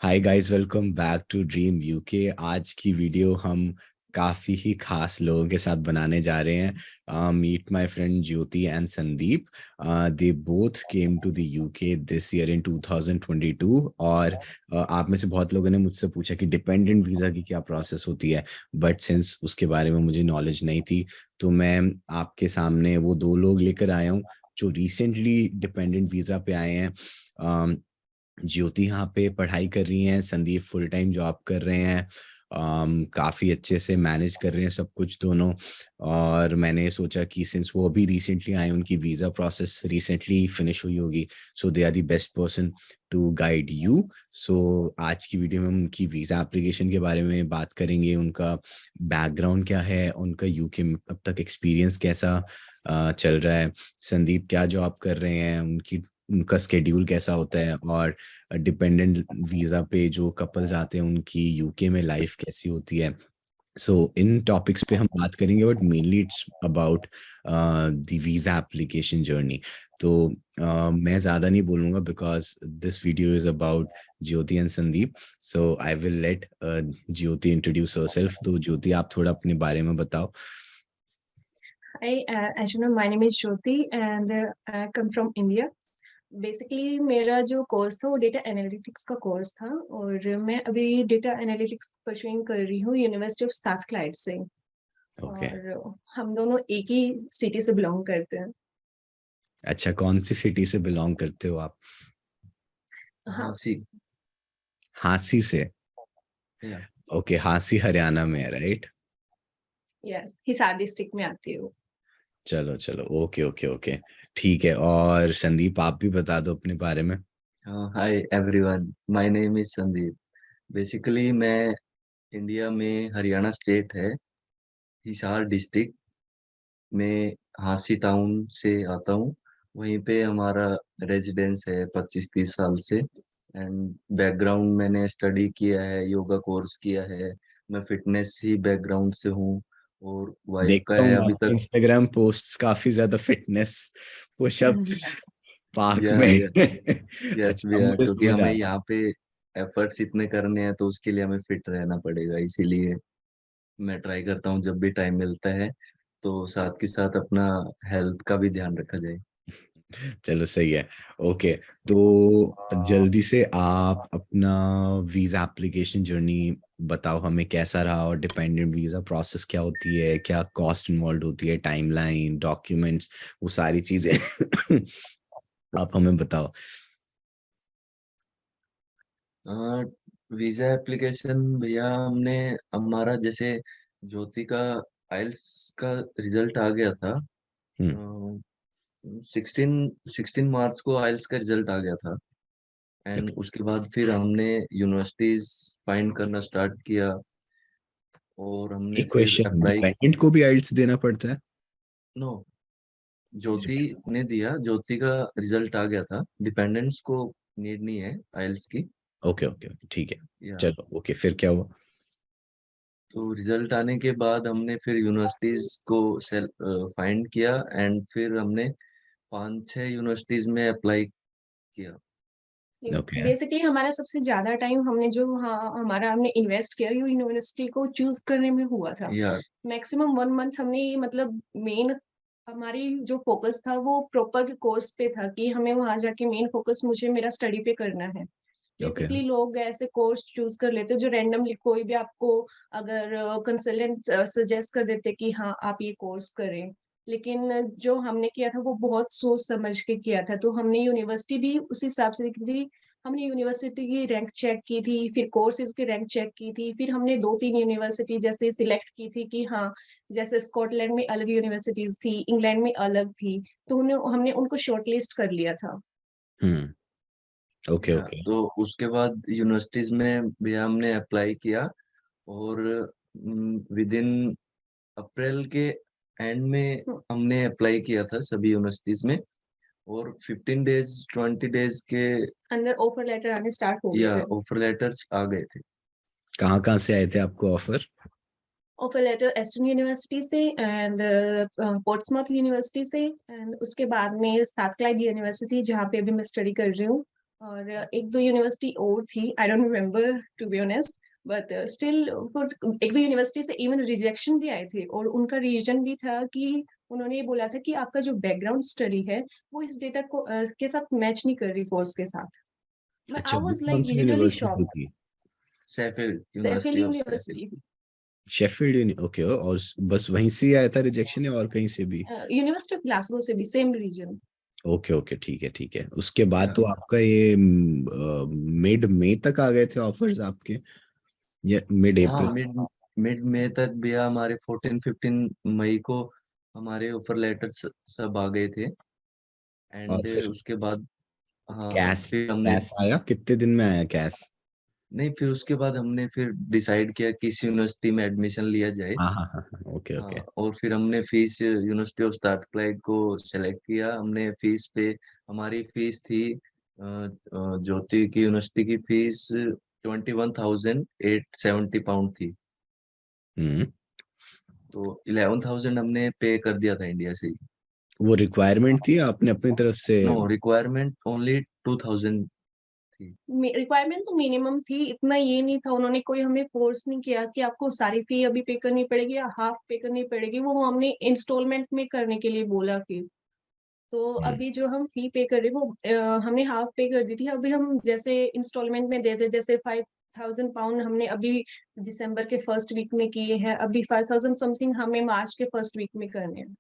Hi guys, welcome back to dream UK. आज की video हम काफ़ी ही खास लोगों के साथ बनाने जा रहे हैं। Meet my friend Jyoti and Sandeep. They both came to the UK this year in 2022। और आप में से बहुत लोगों ने मुझसे पूछा कि डिपेंडेंट वीज़ा की क्या प्रोसेस होती है, बट सिंस उसके बारे में मुझे नॉलेज नहीं थी, तो मैं आपके सामने वो दो लोग लेकर आया हूँ जो रिसेंटली डिपेंडेंट वीज़ा पे आए हैं। ज्योति यहाँ पे पढ़ाई कर रही हैं, संदीप फुल टाइम जॉब कर रहे हैं। काफ़ी अच्छे से मैनेज कर रहे हैं सब कुछ दोनों। और मैंने सोचा कि सिंस वो अभी रिसेंटली आए, उनकी वीज़ा प्रोसेस रिसेंटली फिनिश हुई होगी, so they are the best person to guide you. So आज की वीडियो में हम उनकी वीज़ा एप्लीकेशन के बारे में बात करेंगे, उनका बैकग्राउंड क्या है, उनका यूके में अब तक एक्सपीरियंस कैसा चल रहा है, संदीप क्या जॉब कर रहे हैं, उनका स्केड्यूल कैसा होता है, और डिपेंडेंट वीजा पे जो कपल्स आते हैं उनकी यूके में लाइफ कैसी होती है। सो इन टॉपिक्स पे हम बात करेंगे, but mainly it's about the visa application journey. तो मैं ज़्यादा नहीं बोलूँगा because this video is about Jyoti and Sandeep. So I will let Jyoti introduce herself. तो ज्योति, आप थोड़ा अपने बारे में बताओ। Hi, as you know, my name is Jyoti and I come from India. Basically मेरा जो कोर्स था वो डेटा एनालिटिक्स का कोर्स था और मैं अभी डेटा एनालिटिक्स परस्यूइंग कर रही हूँ यूनिवर्सिटी ऑफ साउथ क्लाइड से। ओके। और हम दोनों एक ही सिटी से बिलोंग करते हैं। अच्छा, कौन सी सिटी से बिलोंग करते हो आप? हाँ। हाँसी। हांसी से? या ओके, हांसी हरियाणा में है, राइट? यस, हिसार डिस्ट्रिक्ट में आती हूँ। चलो चलो, ओके ओके ओके, ठीक है। और संदीप, आप भी बता दो अपने बारे में। Hi everyone, my name is Sandeep. Basically मैं इंडिया में हरियाणा स्टेट है, हिसार डिस्ट्रिक्ट में हाँसी टाउन से आता हूँ। वहीं पे हमारा रेजिडेंस है 25-30 साल से। एंड बैकग्राउंड मैंने स्टडी किया है, योगा कोर्स किया है। मैं फिटनेस ही बैकग्राउंड से हूँ। और वाइफ का देखता है हूँ अभी आपके तक। इंस्टाग्राम पोस्ट्स, काफी ज्यादा फिटनेस, पुशअप्स पार्क या में। यस अच्छा, भैया, मुझे क्योंकि समझ आ हमें रहा यहाँ पे एफर्ट्स इतने करने हैं तो उसके लिए हमें फिट रहना पड़ेगा। इसीलिए मैं ट्राई करता हूँ जब भी टाइम मिलता है तो साथ के साथ अपना हेल्थ का भी ध्यान रखा जाए। है। चलो सही है। ओके, तो जल्दी से आप अपना वीजा एप्लीकेशन जर्नी बताओ हमें, कैसा रहा, और डिपेंडेंट वीजा प्रोसेस क्या होती है, क्या कॉस्ट इन्वॉल्व होती है, टाइमलाइन, डॉक्यूमेंट्स, वो सारी चीजें आप हमें बताओ। वीजा एप्लीकेशन भैया, हमने हमारा जैसे ज्योति का आइल्स का रिजल्ट आ गया था। हम्म। 16 मार्च को आइल्स का रिजल्ट आ गया था। And okay. उसके बाद फिर हमने यूनिवर्सिटीज फाइंड करना स्टार्ट किया और हमने एक फिर क्वेश्चन, अप्लाई। डिपेंडेंट को भी आइल्स देना पड़ता है? नो, ज्योति ने दिया, ज्योति का रिजल्ट आ गया था। डिपेंडेंट्स को नीड नहीं है आइल्स की। ओके ओके ओके, ठीक है। या चलो ओके, फिर क्या हुआ? तो रिजल्ट आने के बाद हमने फिर यूनिवर्सिटीज को सेल फाइंड किया। एंड फिर हमने 5-6 यूनिवर्सिटीज में अप्लाई किया। ओके। बेसिकली हमारा सबसे ज्यादा टाइम हमने जो हमारा हमने इन्वेस्ट किया यूनिवर्सिटी को चूज करने में हुआ था। या मैक्सिमम 1 मंथ हमने मतलब मेन हमारी जो फोकस था वो प्रॉपर कोर्स पे था कि हमें वहां जाके मेन फोकस मुझे मेरा स्टडी पे करना है। ओके। बेसिकली लोग ऐसे कोर्स चूज कर लेते जो रैंडमली कोई भी आपको अगर कंसल्टेंट सजेस्ट कर देते कि हाँ आप ये कोर्स करें। लेकिन जो हमने किया था वो बहुत सोच समझ के किया था, तो हमने यूनिवर्सिटी भी उस हिसाब से की। हमने यूनिवर्सिटी की रैंक चेक की थी, फिर कोर्सेज की रैंक चेक की थी, फिर हमने 2-3 यूनिवर्सिटी जैसे सिलेक्ट की थी कि हाँ, जैसे स्कॉटलैंड में अलग यूनिवर्सिटीज थी, इंग्लैंड में अलग थी, तो उन्हें हमने उनको शॉर्टलिस्ट कर लिया था। हम्म। ओके या ओके। तो उसके बाद यूनिवर्सिटीज में भी हमने अप्लाई किया। और विद इन अप्रैल के एंड में हमने अप्लाई किया था सभी यूनिवर्सिटीज में। और 15 डेज 20 डेज के अंदर ऑफर लेटर आने स्टार्ट हो गए या थे। ऑफर लेटर्स आ गए थे। कहाँ कहाँ से आए थे आपको offer? Offer letter Aston university से एंड पोर्ट्समाउथ यूनिवर्सिटी से, एंड उसके बाद में साउथ क्लाइड यूनिवर्सिटी जहाँ पे अभी मैं स्टडी कर रही हूँ, और एक दो यूनिवर्सिटी और थी, I don't remember to be honest, but still एक दो यूनिवर्सिटी से इवन रिजेक्शन भी आए थे, और उनका रीजन भी था कि उन्होंने ये बोला था कि आपका जो बैकग्राउंड स्टडी है वो इस डेटा को के साथ मैच नहीं कर रही कोर्स के साथ। मैं अच्छा, आई वो वाज कौन like see literally university shocked. थी? Sheffield, Sheffield university of Sheffield. University, Sheffield okay, और बस वहीं से ही आया था रिजेक्शन या और कहीं से भी? यूनिवर्सिटी ऑफ ग्लासगो से भी, सेम रीजन। ओके ओके, ठीक है ठीक है। उसके बाद या तो आपका ये मिड मई तक आ गए थे ऑफर्स आपके, या मिड हाँ, अप्रैल? मिड मिड मई तक भी हमारे 14-15 मई को हमारे ऑफर लेटर्स सब आ गए थे। और एंड फिर उसके बाद हाँ, कैश फिर हमने कैश आया कितने दिन में आया कैश? नहीं, फिर उसके बाद हमने फिर डिसाइड किया किस यूनिवर्सिटी में एडमिशन लिया जाए। हाँ हाँ हाँ हाँ, ओके हाँ, ओके। और फिर हमने फीस यूनिवर्सिटी ऑफ साउथ को सेलेक्ट किया। हमने फीस पे, हमारी फीस थी ज्योति की यूनिवर्सिटी की फीस 21,870 पाउंड थी। हम्म। तो 11,000 हमने पे कर दिया था इंडिया से। वो रिक्वायरमेंट थी या आपने अपनी तरफ से? नो, रिक्वायरमेंट ओनली 2,000 थी। रिक्वायरमेंट तो मिनिमम थी, इतना ये नहीं था, उन्होंने कोई हमें फोर्स नहीं किया कि आपको सारी फी अभी पे करनी पड़ेगी या हाफ पे करनी पड़ेगी, वो हमने इंस्टॉलमेंट में करने के लिए बोला फिर। तो हम्म, अभी जो हम फी पे कर रहे वो हमने हाफ पे कर दी थी, अभी हम जैसे इंस्टॉलमेंट में देते, जैसे 5,000 पाउंड हमने अभी दिसंबर के फर्स्ट वीक में किए हैं, अभी 5,000 समथिंग हमें मार्च के फर्स्ट वीक में करने हैं।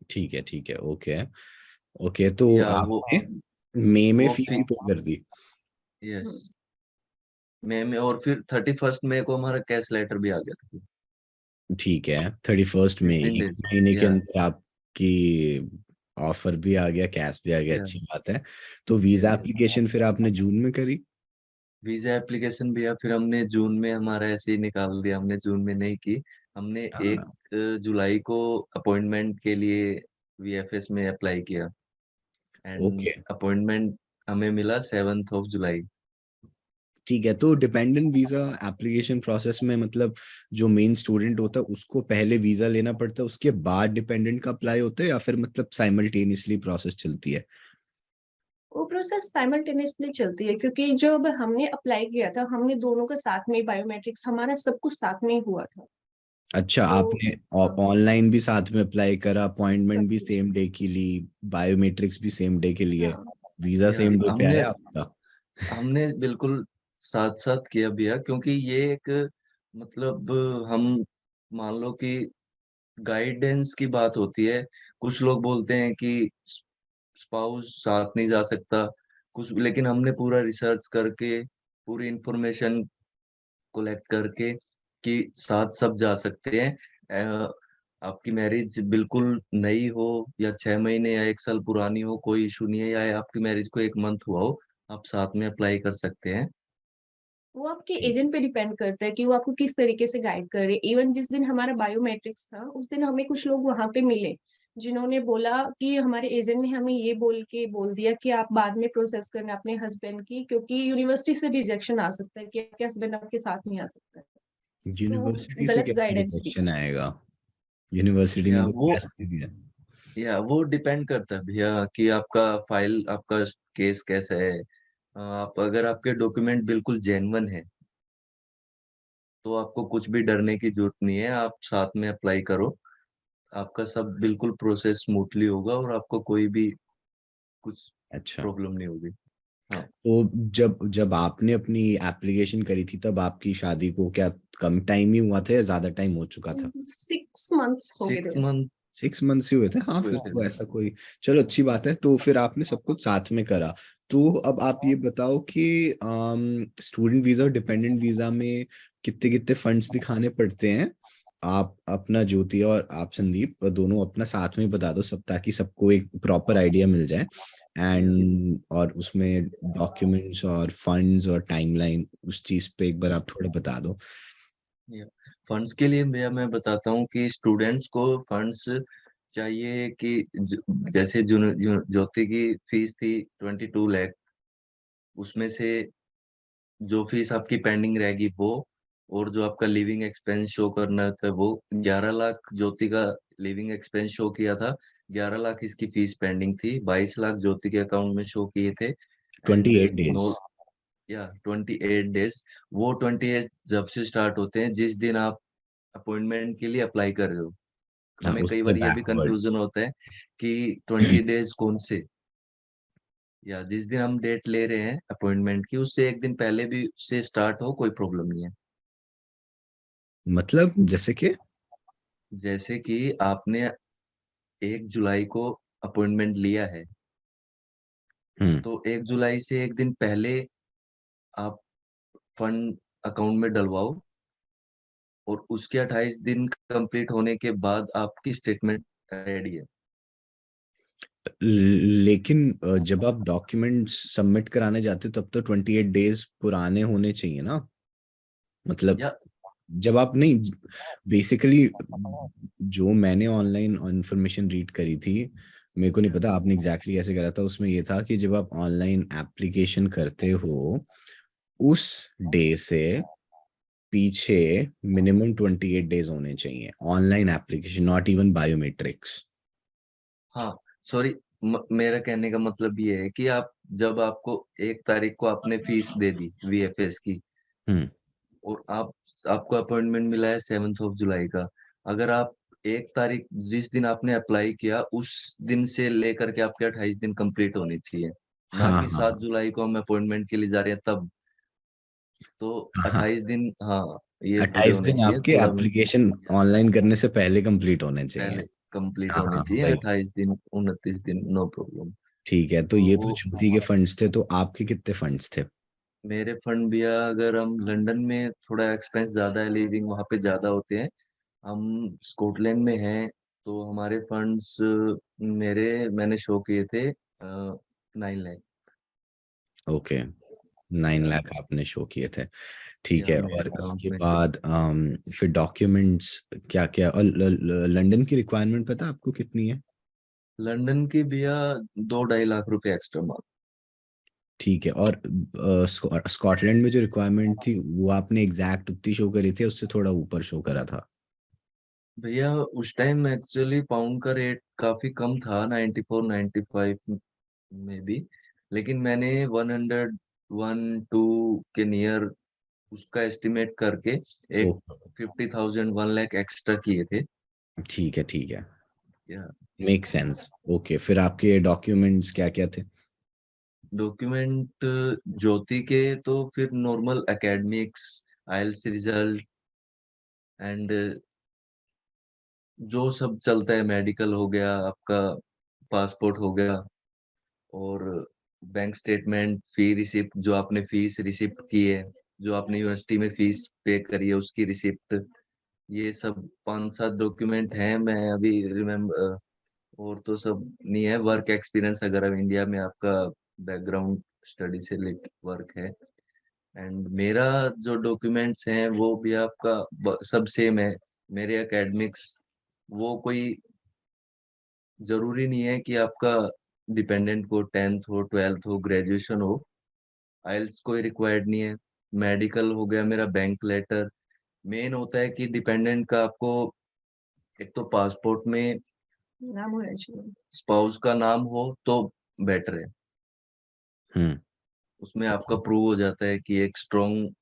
ठीक है, ओके ओके। तो या आपने मई में वो फी भी फिर पे कर दी? यस, हम्म, मई में। और फिर 31 मई को हमारा कैश लेटर भी आ गया था। ठीक है, 31 में 15 एक डेज महीने के या अंदर आपकी ऑफर भी आ गया, कैश भी आ गया, या अच्छी बात है। तो वीजा यस, एप्लीकेशन फिर आपने जून में करी? वीजा एप्लीकेशन भी या फिर हमने जून में, हमारा ऐसे ही निकाल दिया, हमने जून में नहीं की। हमने एक हाँ, जुलाई को अपॉइंटमेंट के लिए वीएफएस में अप्लाई किया। एंड ओके अपॉइंटमेंट हमें मिला 7 जुलाई। ठीक है। तो डिपेंडेंट वीजा एप्लीकेशन प्रोसेस में मतलब जो मेन स्टूडेंट होता है उसको पहले वीजा लेना पड़ता है, उसके बाद डिपेंडेंट का अप्लाई होता है, या फिर मतलब साइमल्टेनियसली प्रोसेस चलती है? वो प्रोसेस साइमल्टेनियसली चलती है, क्योंकि जब हमने अप्लाई किया था हमने दोनों का साथ में, बायोमेट्रिक्स हमारा सब कुछ साथ में ही हुआ था। अच्छा, तो आपने हाँ, ऑनलाइन भी साथ में अप्लाई करा, सब अपॉइंटमेंट भी कुछ। सेम डे की ली, बायोमेट्रिक्स भी सेम डे के लिए, हाँ, वीजा या सेम डे पे हमने आया आपका? हमने बिल्कुल साथ साथ किया भैया, क्योंकि ये एक, मतलब, हम मान लो कि गाइडेंस की बात होती है। कुछ लोग बोलते हैं कि स्पाउस साथ नहीं जा सकता कुछ, लेकिन हमने पूरा रिसर्च करके, पूरी इंफॉर्मेशन कलेक्ट करके कि साथ सब जा सकते हैं। आपकी मैरिज बिल्कुल नई हो या 6 महीने या 1 साल पुरानी हो, कोई इशू नहीं है। या आपकी मैरिज को 1 मंथ हुआ हो, आप साथ में अप्लाई कर सकते हैं। वो आपके एजेंट पे डिपेंड करता है कि वो आपको किस तरीके से गाइड करे। इवन जिस दिन हमारा बायोमेट्रिक्स था उस दिन हमें कुछ लोग वहां पे मिले जिन्होंने बोला कि हमारे एजेंट ने हमें ये बोल दिया कि आप बाद में प्रोसेस करना अपने हस्बैंड की, क्योंकि यूनिवर्सिटी से रिजेक्शन आ सकता है कि आपके हस्बैंड आपके साथ नहीं आ सकता। तो यूनिवर्सिटी से गलत कैसे गाइडेंस भी। रिजेक्शन आएगा? यूनिवर्सिटी या ने तो वो कैश दे दिया। वो डिपेंड करता है भैया कि आपका फाइल, आपका केस कैसा है। आप, अगर आपके डॉक्यूमेंट बिल्कुल जेन्युइन है तो आपको कुछ भी डरने की जरूरत नहीं है। आप साथ में अप्लाई करो, आपका सब बिल्कुल प्रोसेस स्मूथली होगा और आपको कोई भी कुछ अच्छा, प्रॉब्लम नहीं होगी। हाँ, तो जब जब आपने अपनी एप्लीकेशन करी थी तब आपकी शादी को क्या कम टाइम ही हुआ था या ज्यादा टाइम हो चुका था? 6 मंथ्स हो गए 6 मंथ 6 मंथ्स ही हुए थे, हाँ हुए फिर थे। तो ऐसा कोई, चलो अच्छी बात है। तो फिर आपने सब कुछ साथ में करा। तो अब आप ये बताओ कि स्टूडेंट वीजा और डिपेंडेंट वीजा में कितने कितने फंड्स दिखाने पड़ते हैं? आप अपना, ज्योति और आप संदीप दोनों अपना साथ में बता दो सब, ताकि सबको एक प्रॉपर आइडिया मिल जाए। एंड और उसमें डॉक्यूमेंट्स और फंड्स और टाइमलाइन उस चीज पे एक बार आप थोड़ा बता दो। फंड्स के लिए भैया मैं बताता हूँ कि स्टूडेंट्स को फंड्स चाहिए कि जैसे ज्योति की फीस थी 22 लाख, उसमें से जो फीस आपकी पेंडिंग रहेगी वो, और जो आपका लिविंग एक्सपेंस शो करना था वो 11 लाख। ज्योति का लिविंग एक्सपेंस शो किया था, 11 लाख इसकी फीस पेंडिंग थी, 22 लाख ज्योति के अकाउंट में शो किए थे। 28 नो days. या 28 डेज। वो 28 जब से स्टार्ट होते हैं जिस दिन आप अपॉइंटमेंट के लिए अप्लाई कर रहे हो। हाँ, हमें कई उससे बार ये भी बैकवर्ड. कंफ्यूजन होता है कि 20 डेज कौन से, या जिस दिन हम डेट ले रहे हैं अपॉइंटमेंट की उससे एक दिन पहले भी से स्टार्ट हो, कोई प्रॉब्लम नहीं है। मतलब जैसे कि. जैसे कि आपने 1 जुलाई को अपॉइंटमेंट लिया है, हम्म. तो 1 जुलाई से एक दिन पहले आप फंड अकाउंट में डलवाओ, और उसके 28 दिन कंप्लीट होने के बाद आपकी स्टेटमेंट रेडी है। लेकिन जब आप डॉक्यूमेंट्स सबमिट कराने जाते हो तब तो 28 डेज पुराने होने चाहिए ना. मतलब या जब आप नहीं, बेसिकली जो मैंने ऑनलाइन इंफॉर्मेशन रीड करी थी, मेरे को नहीं पता आपने एग्जैक्टली कैसे करा था, उसमें ये था कि जब आप ऑनलाइन एप्लीकेशन करते हो उस डे से पीछे मिनिमम 28 डेज होने चाहिए online application, not even biometrics. हाँ, सॉरी, मेरा कहने का मतलब ये है कि आप जब आपको 1 तारीख को आपने फीस दे दी वीएफएस की, हम्म. और आपको अपॉइंटमेंट मिला है 7 जुलाई का, अगर आप 1 तारीख जिस दिन आपने अप्लाई किया उस दिन से लेकर के आपके 28 दिन कंप्लीट होने चाहिए, ना हाँ कि हाँ 7 जुलाई को हम अपॉइंटमेंट के लिए जा रहे हैं तब। तो हाँ. 28 दिन, हाँ, ये पूरे 28 होने दिन चाहिए आपके थोड़ा। एप्लीकेशन ऑनलाइन करने से पहले कंप्लीट होने चाहिए. पहले कंप्लीट हाँ होने हाँ, चाहिए, वही. 28 दिन 29 दिन, नो प्रॉब्लम। ठीक है, तो तो ये तो वो ज्योति के फंड्स थे, तो आपके कितने फंड्स थे? मेरे फंड भी अगर हम लंदन में, थोड़ा एक्सपेंस ज्यादा है, लिविंग वहाँ पे ज्यादा होते हैं, हम स्कॉटलैंड में हैं, तो हमारे फंड्स मैंने शो किए थे 9 लाख। ओके. 9 लाख आपने शो किए थे. ठीक या है, मेरे और अकाउंट इसके में थे। बाद फिर डॉक्यूमेंट्स क्या क्या, और लंदन की रिक्वायरमेंट पता आपको कितनी है? लंदन की भैया 2-2.5 लाख रुपए एक्स्ट्रा मांग। ठीक है, और स्कॉटलैंड में जो रिक्वायरमेंट थी वो आपने एग्जैक्ट उतनी शो करी थी, उससे थोड़ा ऊपर शो करा था? भैया उस टाइम एक्चुअली पाउंड का रेट काफी कम था, 94-95 में भी, लेकिन मैंने 100-102 के नियर उसका एस्टिमेट करके ओ. एक 50,000 1 लाख एक्स्ट्रा किए थे। ठीक है, ठीक है. या मेक सेंस. ओके, फिर आपके डॉक्यूमेंट्स क्या क्या थे? डॉक्यूमेंट ज्योति के तो फिर normal academics, IELTS result, and जो सब चलता है, मेडिकल हो गया आपका, पासपोर्ट हो गया, और बैंक स्टेटमेंट, फी रिसिप्ट, जो आपने फीस रिसिप्ट की है, जो आपने यूनिवर्सिटी में फीस पे करी है उसकी रिसिप्ट, ये सब 5-7 डॉक्यूमेंट हैं। मैं अभी रिमेम्बर, और तो सब नहीं है। वर्क एक्सपीरियंस, अगर अब इंडिया में आपका बैकग्राउंड स्टडी से रिलेटेड वर्क है, एंड मेरा जो डॉक्यूमेंट्स हैं वो भी आपका सब सेम है। मेरे एकेडमिक्स, वो कोई जरूरी नहीं है कि आपका डिपेंडेंट को 10th हो, 12th हो, ग्रेजुएशन हो, आइल्स कोई रिक्वायर्ड नहीं है। मेडिकल हो गया, मेरा बैंक लेटर। मेन होता है कि डिपेंडेंट का आपको एक तो पासपोर्ट में नाम होना चाहिए। स्पाउस का नाम हो तो बेटर है, हम्म. उसमें आपका प्रूव हो जाता है कि एक स्ट्रॉन्ग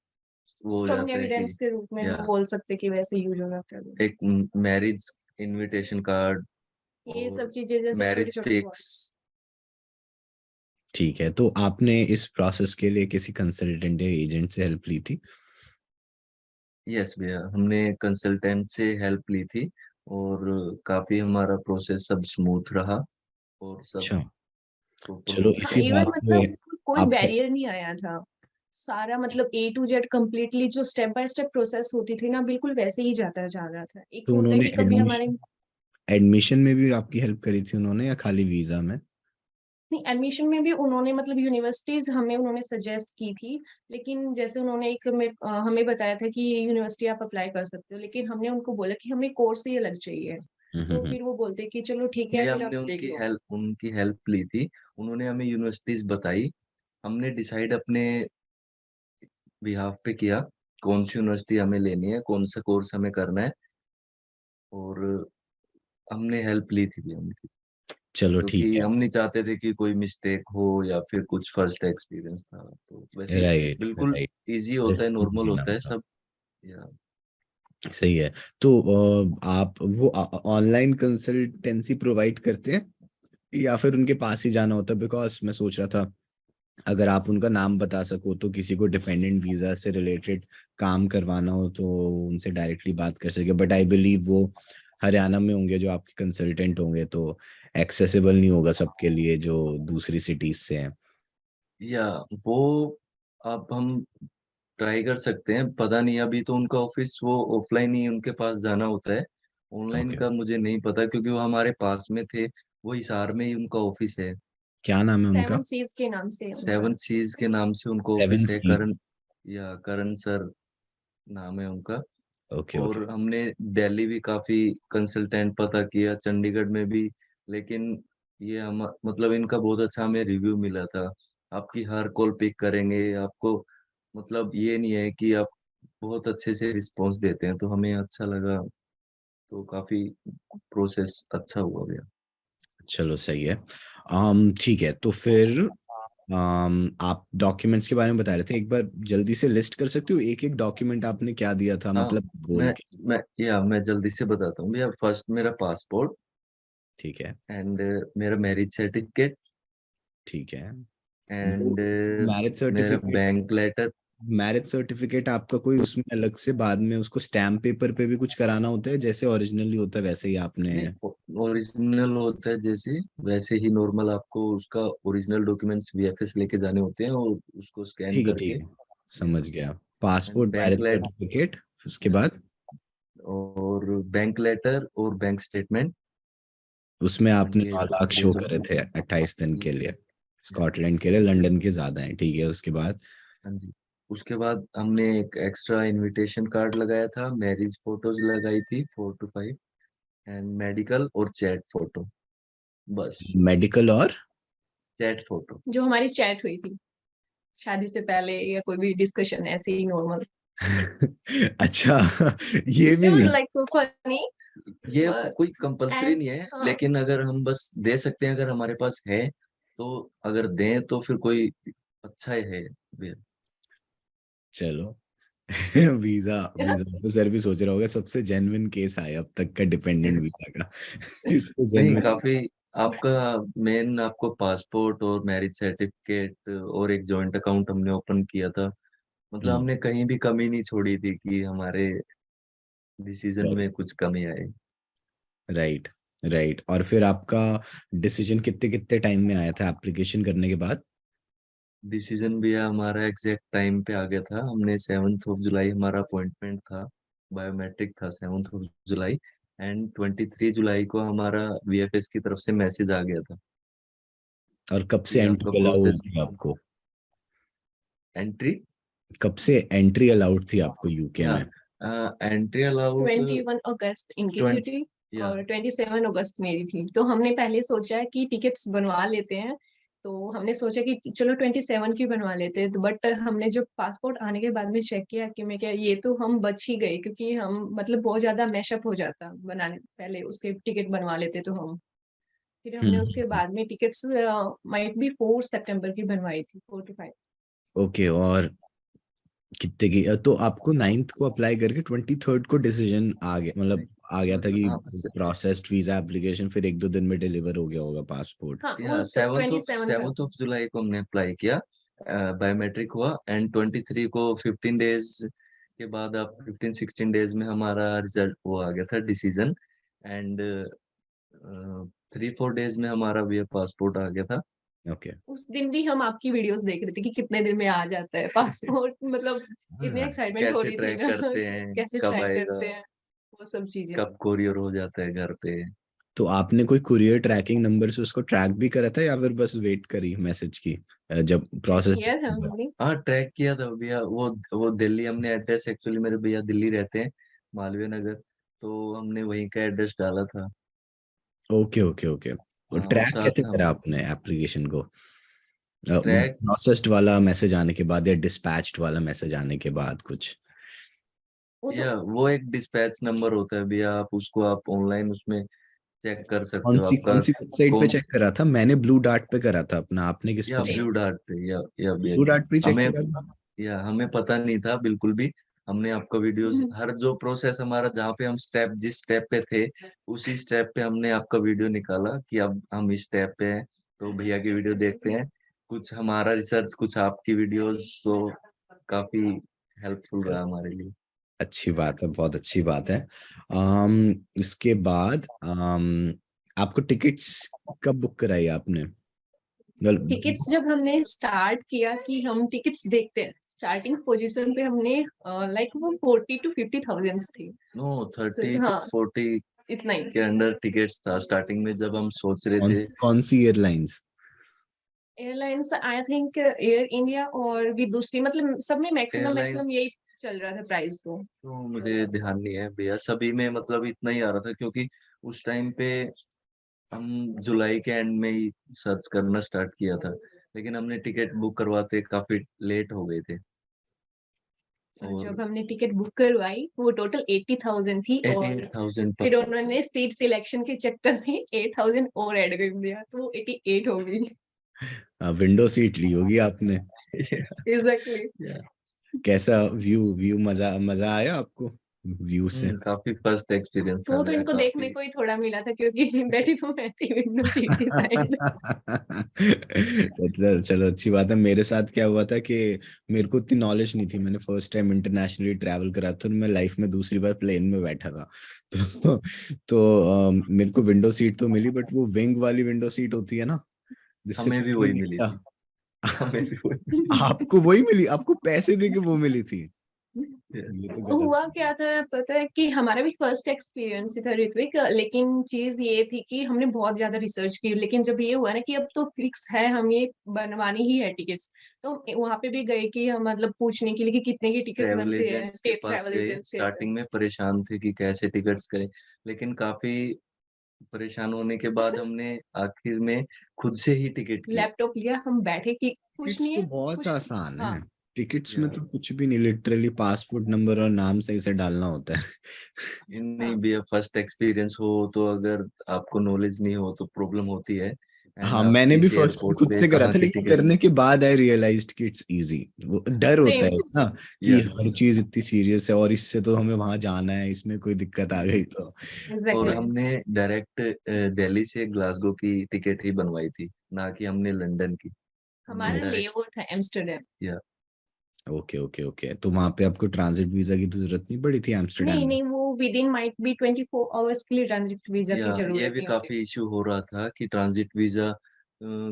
वो हो स्ट्रॉन्ग जाता है कि, एविडेंस के रूप में या हम बोल सकते हैं कि वैसे यूज हो जाता है। एक मैरिज इनविटेशन कार्ड, ये सब और चीजें जैसे छोटी मैरिज छोटी बहुत। फिक्स। ठीक है, तो आपने इस प्रोसेस के लिए किसी कंसल्टेंट या एजेंट से हेल्प ली थी? यस भैया, हमने कंसल्टेंट से हेल्प ली थी, और काफी हमारा प्रोसेस सब स्मूथ रहा, और सब अच्छा. प्रॉपर चलो हो हाँ, इसी गया। इवन बात पे. मतलब कोई आपका. बैरियर नहीं आया था। सारा मतलब ए टू जेड कंप्लीटली जो स्टेप बाय स्टेप प्रोसेस होती थी ना, बिल्कुल वैसे ही जाता जा रहा था। एक तो होता है उन्होंने कि कभी हमारे, एडमिशन में भी आपकी हेल्प करी थी उन्होंने, या खाली वीजा में? नहीं, एडमिशन में भी उन्होंने मतलब यूनिवर्सिटीज हमें उन्होंने सजेस्ट की थी। लेकिन जैसे उन्होंने हमें बताया था कि ये यूनिवर्सिटी आप अप्लाई कर सकते हो, लेकिन हमने उनको बोला कि हमें कोर्स ही अलग चाहिए। तो हम्म. फिर वो बोलते कि चलो ठीक है, भैया फिर हमने आप देख लो। उनकी हेल्प ली थी। उन्होंने हमें यूनिवर्सिटीज बताई, हमने डिसाइड अपने बिहाफ पे किया कौन सी यूनिवर्सिटी हमें लेनी है, कौन सा कोर्स हमें करना है, और हमने हेल्प ली थी भैया उनकी। चलो ठीक क्योंकि है। हम नहीं चाहते थे कि कोई मिस्टेक हो या फिर कुछ फर्स्ट एक्सपीरियंस था, तो वैसे ही राइट बिल्कुल राइट। इजी होता है, रिस्क नहीं नॉर्मल लेना होता है होगा। सब। या सही है। तो आप वो ऑनलाइन कंसल्टेंसी प्रोवाइड करते हैं या फिर उनके पास ही जाना होता है? बिकॉज मैं सोच रहा था अगर आप उनका नाम बता सको तो किसी को डिपेंडेंट वीजा से रिलेटेड काम करवाना हो तो उनसे डायरेक्टली बात कर सके, बट आई बिलीव वो हरियाणा में होंगे जो आपके कंसल्टेंट होंगे, तो एक्सेसिबल नहीं होगा सबके लिए जो दूसरी सिटीज से हैं। या वो आप हम ट्राई कर सकते हैं, पता नहीं अभी तो उनका ऑफिस वो ऑफलाइन ही उनके पास जाना होता है। Online okay. का मुझे नहीं पता क्योंकि वो हमारे पास में थे, वो हिसार में ही उनका ऑफिस है। क्या नाम है उनका? सेवन सीज के नाम से है उनका। सेवन सीज के नाम से उनका सेवन ऑफिस है, सीज। करण, या करण सर नाम है उनका। Okay okay. और हमने दिल्ली भी काफी कंसल्टेंट पता किया, चंडीगढ़ में भी, लेकिन ये हम मतलब इनका बहुत अच्छा हमें रिव्यू मिला था। आपकी हर कॉल पिक करेंगे आपको, मतलब ये नहीं है कि आप बहुत अच्छे से रिस्पॉन्स देते हैं, तो हमें अच्छा लगा, तो काफी प्रोसेस अच्छा हुआ गया। चलो सही है। ठीक है, तो फिर आप डॉक्यूमेंट्स के बारे में बता रहे थे, एक बार जल्दी से लिस्ट कर सकते हो एक एक डॉक्यूमेंट आपने क्या दिया था, हाँ, मतलब बोल मैं के? मैं जल्दी से बताता हूँ भैया। फर्स्ट मेरा पासपोर्ट, ठीक है। एंड मेरा मैरिज सर्टिफिकेट, ठीक है। वो एंड मैरिज मेरा certificate, bank letter. Marriage certificate आपका कोई उसमें अलग से बाद में उसको स्टैम्प पेपर पे भी कुछ कराना होता है, जैसे ओरिजिनली होता है वैसे ही आपने? नहीं, ओरिजिनल होता है जैसे वैसे ही नॉर्मल, आपको उसका ओरिजिनल डॉक्यूमेंट्स वीएफएस लेके जाने होते हैं और उसको स्कैन ठीक है करके। ठीक है, समझ गया। Passport, bank marriage let certificate, उसके बाद और बैंक लेटर और बैंक स्टेटमेंट। उसमें आपने ये 9 लाख ये शो सब। करे थे 28 दिन के लिए। यस। स्कॉटलैंड के लिए, यस। लंदन के ज्यादा है, ठीक है, उसके बाद? हाँ जी। उसके बाद हमने एक एक्स्ट्रा इनविटेशन कार्ड लगाया था, मैरिज फोटोज लगाई थी 4 to 5, एंड मेडिकल और चैट फोटो, बस। मेडिकल और? Chat photo. जो हमारी चैट हुई थी शादी से पहले या कोई भी डिस्कशन ऐसे ही नॉर्मल। अच्छा, ये इट भी वाज नहीं? Like funny. ये कोई कंपलसरी एज नहीं है, हाँ। लेकिन अगर हम बस दे सकते हैं, अगर हमारे पास है तो, अगर दें तो फिर कोई अच्छा है। चलो। वीजा, वीजा ऑफिसर भी सोच रहा होगा सबसे जेन्युइन केस आया अब तक का डिपेंडेंट वीजा का। इससे नहीं, जेन्युइन। काफी। आपका मेन आपको पासपोर्ट और मैरिज सर्टिफिकेट और एक जॉइंट अकाउंट हमने ओपन किया था, मतलब हम्म। हमने कहीं भी कमी नहीं छोड़ी थी कि हमारे डिसीजन में कुछ कमी आए। Right right. और फिर आपका डिसीजन कितने कितने टाइम में आया था एप्लीकेशन करने के बाद? डिसीजन भी हमारा एग्जैक्ट टाइम पे आ गया था, हमने 7 जुलाई हमारा अपॉइंटमेंट था, बायोमेट्रिक था 7 जुलाई, एंड 23 जुलाई को हमारा वीएफएस की तरफ से मैसेज आ गया था और कब से कि आपका एंट्री अलाउ प्रोसेस। होगी आपको? एंट्री। कब से एंट्री अलाउड थी आपको यूके या में? Entry allowed. 21 अगस्त इनकी थी 20। या और 27 अगस्त मेरी थी। तो हमने पहले सोचा कि टिकट्स बनवा लेते हैं। तो हमने सोचा कि चलो 27 की बनवा लेते हैं, तो बट हमने जो पासपोर्ट आने के बाद में चेक किया कि मैं क्या ये तो हम बच ही गए, क्योंकि हम मतलब बहुत ज्यादा मैशअप हो जाता बनाने पहले उसके टिकट बनवा लेते तो हम। फिर हमने उसके हम्म। बाद में टिकट्स माइट बी 4 सितंबर की बनवाई थी, 4 to 5। ओके। और कितने की, तो आपको 9th को अप्लाई करके 23rd को डिसीजन आ गया, मतलब आ गया था कि हाँ। प्रोसेस्ड वीजा एप्लीकेशन, फिर 1-2 दिन में डिलीवर हो गया होगा पासपोर्ट? हाँ या उस सेवन्थ ऑफ 27 का। सेवन्थ ऑफ जुलाई को हमने अप्लाई किया, बायोमेट्रिक हुआ, एंड 23 को 15 डेज के बाद, आप 15-16 डेज में हमारा रिजल्ट वो आ गया था, डिसीजन, एंड 3-4 डेज में हमारा भी पासपोर्ट आ गया था। ओके। उस दिन भी हम आपकी वीडियोस देख रहे थे कि कितने दिन में आ जाता है पासपोर्ट। मतलब इतनी हाँ। एक्साइटमेंट हो कैसे रही थी ट्रैक ना। करते हैं, कैसे कब ट्रैक आएगा, करते हैं वो सब चीजें। कब कोरियर हो जाता है घर पे। तो आपने कोई कुरियर ट्रैकिंग नंबर से उसको ट्रैक भी करा था या फिर बस वेट करी मैसेज की जब ट्रैक प्रोसेस? किया था हमने। हाँ, ट्रैक किया था भैया, वो दिल्ली, हमने एड्रेस, एक्चुअली मेरे भैया दिल्ली रहते हैं, मालवीय नगर, तो हमने वहीं का एड्रेस डाला था। Okay okay okay. तो हाँ, और ट्रैक साथ कैसे करा हम आपने एप्लीकेशन को? ट्रैक। प्रोसेस्ड वाला मैसेज आने के बाद या डिस्पैच्ड वाला मैसेज आने के बाद कुछ? वो तो या वो एक डिस्पैच नंबर होता है भैया, आप उसको आप ऑनलाइन उसमें चेक कर सकते हो कौन आपका सी वेबसाइट पे कौन। चेक करा था? मैंने ब्लू डार्ट पे करा था अपना, आपने किस पे या चेक? ब्लू डार्ट पे या ब्लू डार्ट पे चेक हमें करा था? या हमें पता नहीं था बिल्कुल भी। हमने आपका वीडियोस हर जो प्रोसेस हमारा जहाँ पे हम स्टेप जिस स्टेप पे थे उसी स्टेप पे हमने आपका वीडियो निकाला कि अब हम इस स्टेप पे हैं, तो भैया की वीडियो देखते हैं। कुछ हमारा रिसर्च, कुछ आपकी वीडियोस, तो काफी हेल्पफुल रहा हमारे लिए। अच्छी बात है, बहुत अच्छी बात है। इसके बाद आपको टिकट्स कब बुक कराई आपने? वेल, टिकट्स जब हमने स्टार्ट किया कि हम टिकट्स देखते हैं, स्टार्टिंग पोजीशन पे हमने लाइक वो 40 to 50 थाउजेंड थी। नो, तो 30 to हाँ, 40 इतना ही। के अंडर टिकट्स था स्टार्टिंग में जब हम सोच रहे थे। कौन सी airlines? Airlines I think Air India और भी दूसरी, मतलब सब में मैक्सिमम एयरलाइन मैक्सिमम यही चल रहा था प्राइस तो। तो मुझे ध्यान नहीं है भैया, सभी में मतलब इतना ही आ रहा था, क्योंकि उस टाइम पे हम जुलाई के एंड में ही सर्च करना स्टार्ट किया था, लेकिन हमने टिकट बुक करवाते काफी लेट हो गए थे। और और जब हमने टिकट बुक करवाई वो टोटल 80,000 थी, और 88,000 फिर तक। उन्होंने सीट सिलेक्शन के चक्कर में 8,000 और ऐड कर दिया, तो वो 88 हो गई। विंडो सीट ली होगी आपने? एग्जैक्टली। कैसा व्यू व्यू मजा मजा आया आपको व्यू से? काफी फर्स्ट एक्सपीरियंस था वो तो मेरा इनको देखने काफी। को ही थोड़ा मिला था क्योंकि बैठी तो मैं थी विंडो सीट की साइड। चलो चलो, अच्छी बात है। मेरे साथ क्या हुआ था कि मेरे को इतनी नॉलेज नहीं थी, मैंने फर्स्ट टाइम इंटरनेशनली ट्रैवल करा था, और मैं लाइफ में दूसरी बार प्लेन में बैठा था। मेरे को विंडो सीट तो मिली, बट वो विंग वाली विंडो सीट होती है ना, जिससे हमें भी कुछ नहीं वही मिली दिखता। थी। हमें भी वही मिली आपको वही मिली? आपको पैसे दे के वो मिली थी? थी। ये Yes. तो गलत हुआ है। क्या था पता है कि हमारा भी फर्स्ट एक्सपीरियंस ही था ऋत्विक, लेकिन चीज ये थी कि हमने बहुत ज्यादा रिसर्च की, लेकिन जब ये हुआ ना कि अब तो फिक्स है हम ये बनवानी ही है टिकट्स, तो वहां पे भी गए कि हम मतलब पूछने के लिए कि कितने की टिकट ट्रैवल बनते हैं एजेंट्स के स्टेट पास ट्रैवल गए, एजेंसी से। स्टार्टिंग में परेशान थे कि कैसे टिकट्स करें, लेकिन काफी परेशान होने के बाद हमने आखिर में खुद से ही टिकट किए। लैपटॉप लिया, हम बैठे कि कुछ टिकट्स नहीं तो है बहुत कुछ। आसान हाँ, है। टिकट्स में या तो कुछ भी नहीं, लिटरली पासपोर्ट नंबर और नाम सही से डालना होता है। नहीं हाँ, भी फर्स्ट एक्सपीरियंस हो तो अगर आपको नॉलेज नहीं हो तो प्रॉब्लम होती है। एंड हाँ, आप मैंने भी किस फर्स्ट एयरपोर्ट खुद पे से करा कहाँ था, की लेकिन टिकट। करने के बाद आई रियलाइज्ड कि इट्स इजी। वो डर होता सेम। है ना कि या हर चीज इतनी सीरियस है, और इससे तो हमें वहां जाना है, इसमें कोई दिक्कत आ गई तो। और एग्जैक्टली। हमने डायरेक्ट दिल्ली से ग्लासगो की टिकट ही बनवाई थी, ना कि हमने लंदन की। हमने हमारा डायरेक्ट लेओवर था एम्स्टर्डम। या ओके ओके ओके, तो वहां पे आपको ट्रांजिट वीजा की तो जरूरत नहीं पड़ी थी नहीं एम्स्टर्डम में? नहीं, वो with in might be 24 hours के लिए ट्रांजिट वीजा या की ये जरूरत भी नहीं होती। काफी इशू हो रहा था कि ट्रांजिट वीजा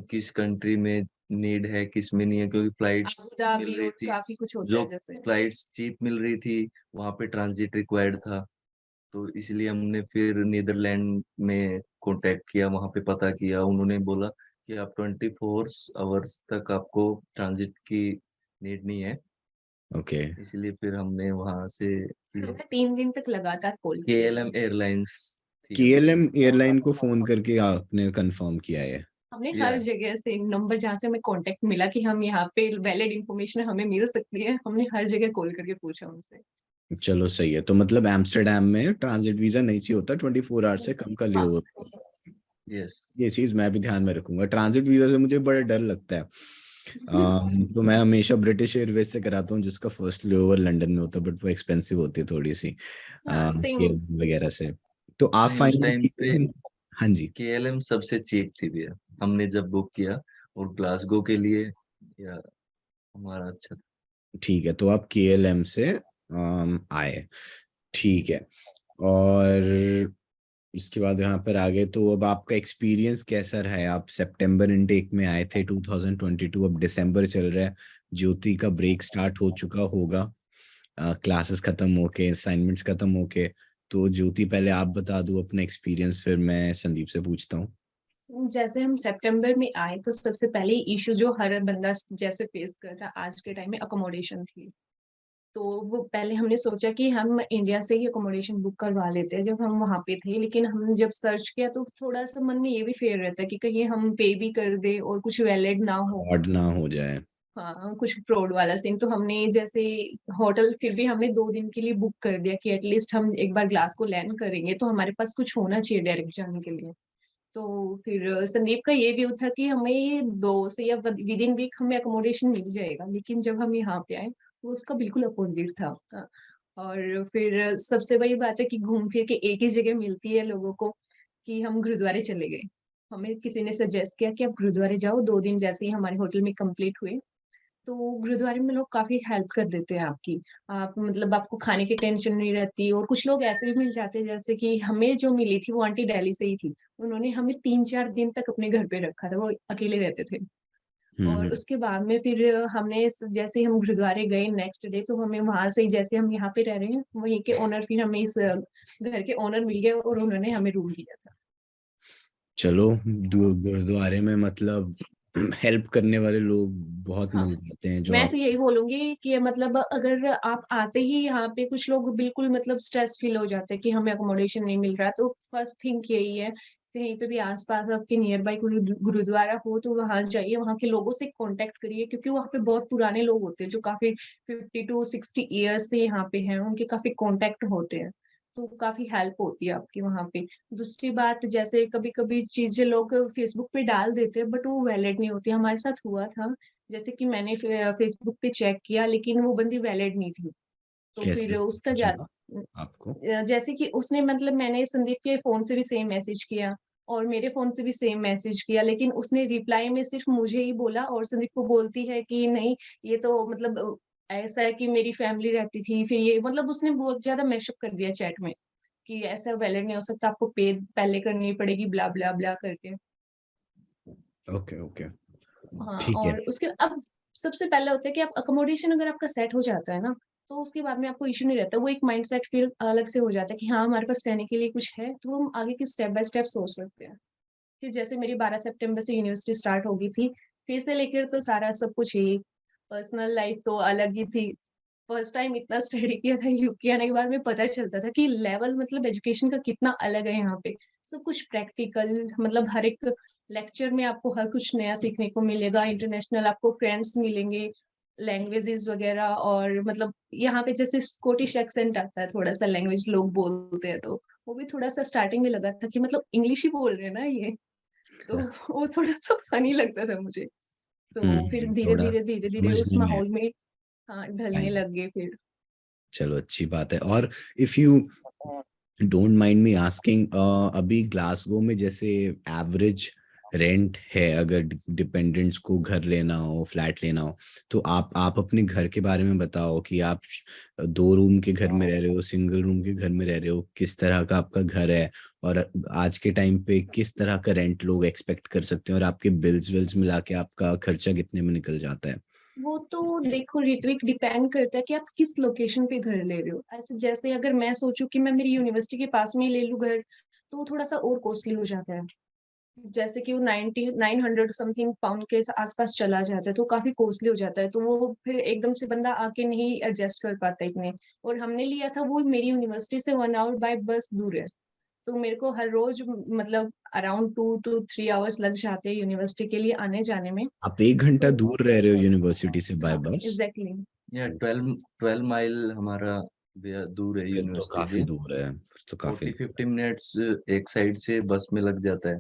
किस कंट्री में नीड है किस में नहीं है, क्योंकि फ्लाइट्स अबू मिल धाबी रही और थी। काफी कुछ होता जो है जैसे। फ्लाइट्स चीप मिल रही थी वहां पे ट्रांजिट रिक्वायर्ड था। तो इसलिए हमने फिर नीदरलैंड में कांटेक्ट किया, वहां पे पता किया, उन्होंने बोला कि आप 24 आवर्स तक आपको ट्रांजिट की नीड नहीं है। ओके। इसलिए फिर हमने वहां से हमने 3 दिन तक लगातार कॉल किया। KLM एयरलाइंस थी हमारी। केएलएम एयरलाइन को फोन करके आपने कंफर्म किया है? हमने या हर जगह से नंबर जहाँ से हमें कांटेक्ट मिला कि हम यहाँ पे वैलिड इंफॉर्मेशन हमें मिल सकती है, हमने हर जगह कॉल करके पूछा उनसे। चलो सही है, तो मतलब एम्स्टर्डम में ट्रांजिट वीजा नहीं चाहिए होता, 24 आवर से कम का लिए हाँ। हुआ। यस। ये चीज मैं भी ध्यान में रखूंगा। ट्रांजिट वीजा से मुझे बड़ा डर लगता है। तो मैं हमेशा ब्रिटिश एयरवेज से कराता हूँ, जिसका फर्स्ट लेओवर लंदन में होता है, बट वो एक्सपेंसिव होती है थोड़ी सी हाँ सेम। वगैरह से। तो आप नहीं, उस टाइम पे फाइनली? हाँ जी। KLM सबसे चीप थी भैया, हमने जब बुक किया। और ग्लासगो के लिए या हमारा अच्छा था। ठीक है, तो आप केएलएम से आए। ठीक है। और इसके बाद यहाँ पर आ गए, तो अब आपका एक्सपीरियंस कैसा रहा है? आप सितंबर इनटेक में आए थे 2022, अब दिसंबर चल रहा है, ज्योति का ब्रेक स्टार्ट हो चुका होगा, क्लासेस खत्म होके, असाइनमेंट्स खत्म होके। तो ज्योति, पहले आप बता दो अपना एक्सपीरियंस, फिर मैं संदीप से पूछता हूँ। जैसे हम सितंबर में आए तो सबसे पहले इशू जो हर बंदा जैसे फेस कर रहा आज के टाइम में अकोमोडेशन थी। तो वो पहले हमने सोचा कि हम इंडिया से ही अकोमोडेशन बुक करवा लेते हैं जब हम वहां पे थे, लेकिन हम जब सर्च किया तो थोड़ा सा मन में ये भी फेयर रहता है कि कहीं हम पे भी कर दे और कुछ वैलिड ना हो। फ्रॉड ना हो जाए। हाँ, कुछ फ्रॉड वाला सीन। तो हमने जैसे होटल फिर भी हमने 2 दिन के लिए बुक कर दिया कि एटलीस्ट हम एक बार ग्लास को लैंड करेंगे तो हमारे पास कुछ होना चाहिए डायरेक्ट जाने के लिए। तो फिर संदीप का ये व्यू था कि हमें 2 से या विद इन वीक हमें अकोमोडेशन मिल जाएगा, लेकिन जब हम यहाँ पे आए तो उसका बिल्कुल अपोजिट था। और फिर सबसे बड़ी बात है कि घूम फिर के एक ही जगह मिलती है लोगों को कि हम गुरुद्वारे चले गए। हमें किसी ने सजेस्ट किया कि आप गुरुद्वारे जाओ, 2 दिन जैसे ही हमारे होटल में कंप्लीट हुए, तो गुरुद्वारे में लोग काफ़ी हेल्प कर देते हैं आपकी। आप मतलब आपको खाने की टेंशन नहीं रहती, और कुछ लोग ऐसे भी मिल जाते हैं जैसे कि हमें जो मिली थी वो आंटी दिल्ली से ही थी। उन्होंने हमें 3-4 दिन तक अपने घर पे रखा था, वो अकेले रहते थे। और हम्म। उसके बाद में फिर हमने जैसे ही हम गुरुद्वारे गए नेक्स्ट डे, तो हमें वहाँ से ही जैसे हम यहाँ पे रह रहे हैं, वहीं के ओनर फिर हमें इस घर के ओनर मिल गए और उन्होंने हमें रूम दिया था। चलो, गुरुद्वारे में मतलब हेल्प करने वाले लोग बहुत हाँ। मिल जाते हैं जो मैं आप। तो यही बोलूँगी कि मतलब अगर आप आते ही यहाँ पे, कुछ लोग बिल्कुल मतलब स्ट्रेस फ़ील हो जाते हैं कि हमें अकोमोडेशन नहीं मिल रहा, तो फर्स्ट थिंग यही है, कहीं पे भी आस-पास आपके नियर बाय गुरुद्वारा हो तो वहाँ जाइए, वहाँ के लोगों से कॉन्टैक्ट करिए, क्योंकि वहाँ पे बहुत पुराने लोग होते हैं जो काफ़ी 50 टू 60 इयर्स से यहाँ पे हैं, उनके काफ़ी कॉन्टैक्ट होते हैं, तो काफ़ी हेल्प होती है आपकी वहाँ पे। दूसरी बात, जैसे कभी-कभी चीज़ें लोग फेसबुक पे डाल देते हैं बट वो वैलिड नहीं होती, हमारे साथ हुआ था। जैसे कि मैंने फेसबुक पे चेक किया, लेकिन वो बंदी वैलिड नहीं थी। तो कैसे फिर उसका हुआ आपको? जैसे कि उसने मतलब मैंने संदीप के फ़ोन से भी सेम मैसेज किया और मेरे फ़ोन से भी सेम मैसेज किया, लेकिन उसने रिप्लाई में सिर्फ़ मुझे ही बोला और संदीप को बोलती है कि नहीं, ये तो मतलब ऐसा है कि मेरी फैमिली रहती थी, फिर ये मतलब उसने बहुत ज़्यादा मैशअप कर दिया चैट में कि ऐसा वैलिड नहीं हो सकता, आपको पे पहले करनी पड़ेगी ब्ला, ब्ला, ब्ला करके। Okay, okay. हाँ, ठीक है। और उसके अब सबसे पहले होता है कि आप अकोमोडेशन अगर आपका सेट हो जाता है ना, तो उसके बाद में आपको इश्यू नहीं रहता। वो एक माइंडसेट फिर अलग से हो जाता है कि हाँ, हमारे पास रहने के लिए कुछ है, तो हम आगे की स्टेप बाय स्टेप सोच सकते हैं। फिर जैसे मेरी 12 सितंबर से यूनिवर्सिटी स्टार्ट हो गई थी, फिर से लेकर तो सारा सब कुछ ही, पर्सनल लाइफ तो अलग ही थी। फर्स्ट टाइम इतना स्टडी किया था यूके आने के बाद में पता चलता था कि लेवल मतलब एजुकेशन का कितना अलग है यहाँ पे। सब कुछ प्रैक्टिकल, मतलब हर एक लेक्चर में आपको हर कुछ नया सीखने को मिलेगा, इंटरनेशनल आपको फ्रेंड्स मिलेंगे, लैंग्वेजेस वगैरह, और मतलब यहाँ पे जैसे स्कॉटिश एक्सेंट आता है, थोड़ा-सा लैंग्वेज लोग बोलते हैं तो वो भी थोड़ा-सा स्टार्टिंग में लगा था कि मतलब इंग्लिश ही बोल रहे हैं ना ये, तो वो थोड़ा-सा फनी लगता था मुझे। तो फिर थोड़ा धीरे-धीरे, धीरे-धीरे उस समझने में माहौल में हाँ, ढलने टाइम। लग गए फिर। चलो, अच्छी बात है। और if you don't mind me asking, अभी ग्लासगो में जैसे एवरेज रेंट है, अगर डिपेंडेंट्स को घर लेना हो, फ्लैट लेना हो, तो आप अपने घर के बारे में बताओ कि आप 2 रूम के घर में रह रहे हो, सिंगल रूम के घर में रह रहे हो, किस तरह का आपका घर है, और आज के टाइम पे किस तरह का रेंट लोग एक्सपेक्ट कर सकते हैं, और आपके बिल्स विल्स मिला के आपका खर्चा कितने में निकल जाता है? वो तो देखो ऋत्विक, डिपेंड करता है कि आप किस लोकेशन पे घर ले रहे हो। ऐसे जैसे अगर मैं सोचूँ कि मैं मेरी यूनिवर्सिटी के पास में ही ले लूँ घर, तो वो थोड़ा-सा और कॉस्टली हो जाता है। जैसे कि वो 90 900 समथिंग पाउंड के आस-पास चला जाता है, तो काफ़ी कॉस्टली हो जाता है। तो वो फिर एकदम से बंदा आके नहीं एडजस्ट कर पाता इतने। और हमने लिया था वो मेरी यूनिवर्सिटी से 1 आवर बाय बस दूर है। तो मेरे को हर रोज़ मतलब अराउंड 2 टू 3 आवर्स लग जाते हैं यूनिवर्सिटी के लिए आने-जाने में। आप 1 घंटा तो दूर रह रहे हो यूनिवर्सिटी से बाय हाँ, बस? एग्ज़ैक्टली। या 12 माइल हमारा दूर है फिर तो यूनिवर्सिटी काफी से। दूर है, फिर तो काफी दूर 40-50 मिनट्स एक साइड से बस में लग जाता है।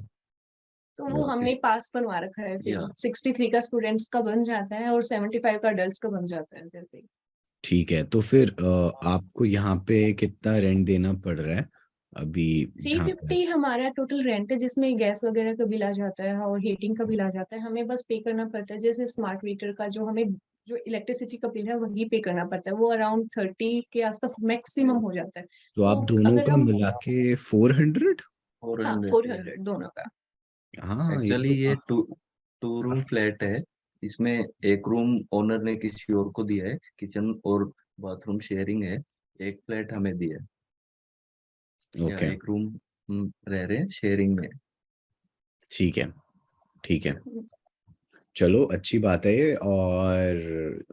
तो है। वो ओके, हमने पास बनवा रखा है फिर, या 63 का स्टूडेंट्स का बन जाता है और 75 का एडल्ट्स का बन जाता है जैसे ही। ठीक है। तो फिर आपको यहाँ पे कितना रेंट देना पड़ रहा है अभी जहाँ पे? 350 हमारा टोटल रेंट है, जिसमें गैस वगैरह का बिल आ जाता है और हीटिंग का बिल आ जाता है। हमें बस पे करना पड़ता है, जैसे स्मार्ट मीटर का जो हमें जो इलेक्ट्रिसिटी का बिल है वही पे करना पड़ता है। वो अराउंड 30 के आसपास मैक्सिमम हो जाता है। तो आप तो दोनों अगर का हम मिला के 400? हाँ, 400, 400 यस। दोनों का। हाँ, ये एक्चुअली तो ये टू रूम फ्लैट है। इसमें एक रूम ओनर ने किसी और को दिया है, किचन और बाथरूम शेयरिंग है। एक फ्लैट हमें दिया है, या ओके। एक रूम हम रह रहे हैं शेयरिंग में। ठीक है, ठीक है। चलो, अच्छी बात है ये। और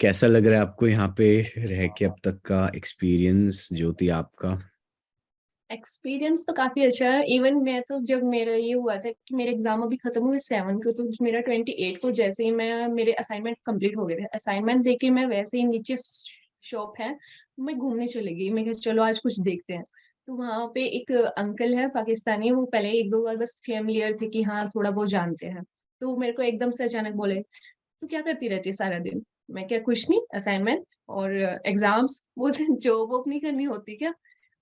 कैसा लग रहा है आपको यहाँ पे रह के अब तक का एक्सपीरियंस, ज्योति आपका? एक्सपीरियंस तो काफ़ी अच्छा है। इवन मैं तो जब मेरा ये हुआ था कि मेरे एग्ज़ाम अभी खत्म हुए 7 को, तो मेरा 28 को जैसे ही मैं मेरे असाइनमेंट कंप्लीट हो गए थे। असाइनमेंट देके मैं वैसे ही नीचे शॉप है, मैं घूमने चली गई। मैं कहा चलो आज कुछ देखते हैं। तो वहाँ पे एक अंकल है पाकिस्तानी, वो पहले 1-2 बार बस फ़ैमिलियर थे कि हाँ, थोड़ा बहुत जानते हैं। तो वो मेरे को एकदम से अचानक बोले, "तू क्या करती रहती है सारा दिन?" मैं क्या कुछ नहीं, असाइनमेंट और एग्ज़ाम्स। बोलते जॉब वॉब नहीं करनी होती क्या?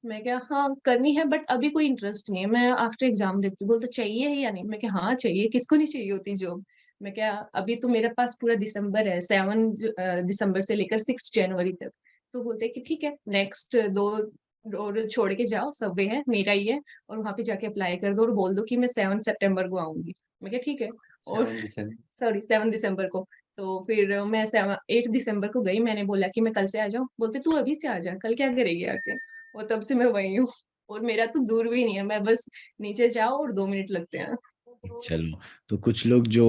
मैं क्या हाँ, करनी है बट अभी कोई इंटरेस्ट नहीं है, मैं आफ्टर एग्ज़ाम देखती हूँ। बोलते चाहिए है या नहीं? मैं क्या हाँ, चाहिए, किसको नहीं चाहिए होती जॉब? मैं क्या अभी तो मेरे पास पूरा दिसंबर है, दिसंबर से लेकर 6 जनवरी तक। तो बोलते हैं कि ठीक है, नेक्स्ट 2 और छोड़ के जाओ, सबवे है, मेरा ही है और वहाँ पे जाके अप्लाई कर दो और बोल दो कि मैं 7 सितंबर को आऊँगी। मैं क्या ठीक है। और 7 दिसंबर। सॉरी 7 दिसंबर को। तो फिर मैं 8 दिसंबर को गई, मैंने बोला कि मैं कल से आ जाऊँ? बोलते तू अभी से आ जा, कल क्या करेगी आके? और तब से मैं वहीं हूँ और मेरा तो दूर भी नहीं है, मैं बस नीचे जाओ और 2 मिनट लगते हैं। चलो, तो कुछ लोग जो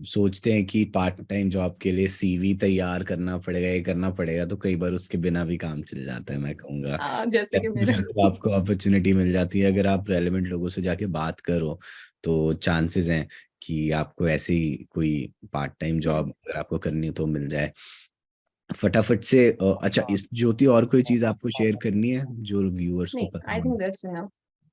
सोचते हैं कि पार्ट टाइम जॉब के लिए सीवी तैयार करना पड़ेगा, ये करना पड़ेगा, तो कई बार उसके बिना भी काम चल जाता है, मैं कहूँगा। जैसे कि मेरा तो आपको अपॉर्चुनिटी मिल जाती है, अगर आप रेलेवेंट लोगों से जाके बात करो तो चांसेस हैं कि आपको ऐसे ही कोई पार्ट टाइम हुँ, जॉब अगर आपको करनी हो तो मिल जाए फटाफट से। अच्छा, इस ज्योति और कोई चीज आपको शेयर करनी है जो व्यूअर्स को नहीं, पता आई होनी? Think that's enough.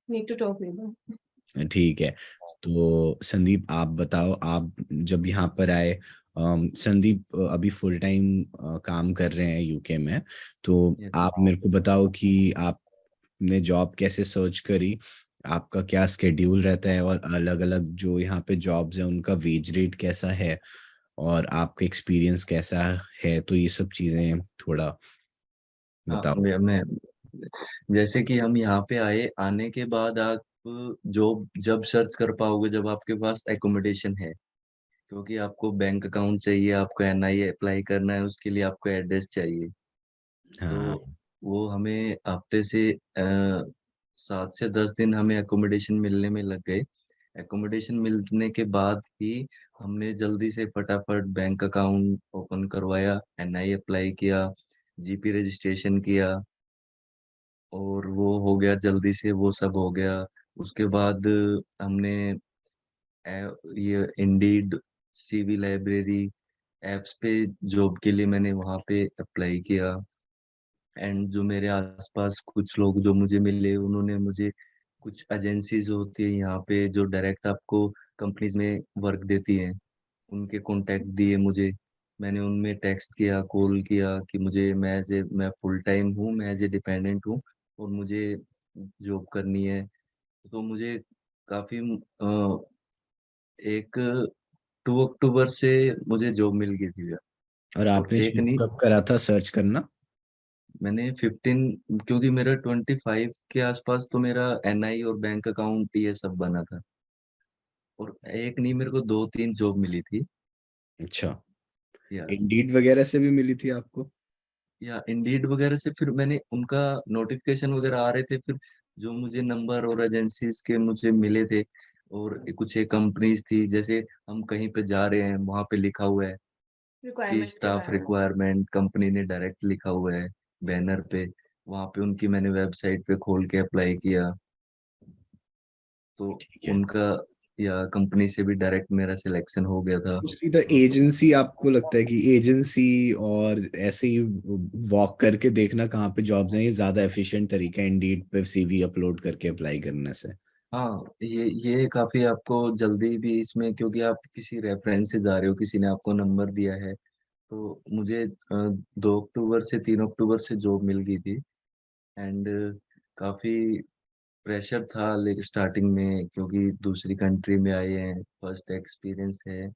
Need to talk with him. ठीक है। तो संदीप आप बताओ, आप जब यहाँ पर आए, संदीप अभी फुल टाइम काम कर रहे हैं यूके में, तो यस। आप मेरे को बताओ कि आपने जॉब कैसे सर्च करी, आपका क्या स्केड्यूल रहता है, और अलग अलग जो यहाँ पे जॉब्स हैं उनका वेज रेट कैसा है, और आपका एक्सपीरियंस कैसा है, तो ये सब चीजें थोड़ा हाँ, बताओ। मैं जैसे कि हम यहाँ पे आए, आने के बाद आप जॉब जब सर्च कर पाओगे जब आपके पास एकोमोडेशन है। क्योंकि आपको बैंक अकाउंट चाहिए, आपको एनआई अप्लाई करना है, उसके लिए आपको एड्रेस चाहिए। हाँ। तो वो हमें हफ्ते से 7 से 10 दिन हमें एकोमोडेशन मिलने में लग गए। एकोमोडेशन मिलने के बाद ही हमने जल्दी से फटाफट बैंक अकाउंट ओपन करवाया, एनआई अप्लाई किया, जीपी रजिस्ट्रेशन किया और वो हो गया जल्दी से वो सब हो गया। उसके बाद हमने ये इंडीड, सीवी लाइब्रेरी ऐप्स पे जॉब के लिए मैंने वहाँ पे अप्लाई किया। एंड जो मेरे आसपास कुछ लोग जो मुझे मिले उन्होंने मुझे कुछ एजेंसीज होती है यहाँ पे जो डायरेक्ट आपको कंपनीज में वर्क देती हैं, उनके कॉन्टैक्ट दिए मुझे। मैंने उनमें टेक्स्ट किया, कॉल किया कि मुझे मैं फुल टाइम हूँ, मैं एज ए डिपेंडेंट हूँ और मुझे जॉब करनी है। तो मुझे काफ़ी एक 2 अक्टूबर से मुझे जॉब मिल गई थी भैया। और और आपने एक शुरू नहीं, कब करा था सर्च करना? मैंने 15, क्योंकि मेरा 25 के आसपास तो मेरा एनआई और बैंक अकाउंट ये सब बना था। और एक नहीं, मेरे को 2-3 जॉब मिली थी। अच्छा, या इंडीड वगैरह से भी मिली थी आपको? या इंडीड वगैरह से फिर मैंने उनका नोटिफिकेशन वगैरह आ रहे थे, फिर जो मुझे नंबर और एजेंसीज के मुझे मिले थे। और कुछ एक कंपनीज थी, जैसे हम कहीं पे जा रहे हैं वहां पे लिखा हुआ है कि रिक्वायरमेंट के स्टाफ बारे में। रिक्वायरमेंट, कंपनी ने डायरेक्ट लिखा हुआ है बैनर पे। वहां पे उनकी मैंने वेबसाइट पे खोल के अप्लाई किया, तो ठीक है। उनका या कंपनी से भी डायरेक्ट मेरा सिलेक्शन हो गया था। उसकी तो एजेंसी, आपको लगता है कि एजेंसी और ऐसे ही वॉक करके देखना कहाँ पे जॉब्स हैं, ये ज्यादा एफिशिएंट तरीका है इंडीड पे सीवी अपलोड करके अप्लाई करने से? हाँ, ये काफी आपको जल्दी भी इसमें, क्योंकि आप किसी रेफरेंस से जा रहे हो, किसी ने आपको नंबर दिया है। तो मुझे 2 अक्टूबर से 3 अक्टूबर से जॉब मिल गई थी। एंड काफी प्रेशर था लेकिन स्टार्टिंग में, क्योंकि दूसरी कंट्री में आए हैं, फर्स्ट एक्सपीरियंस है।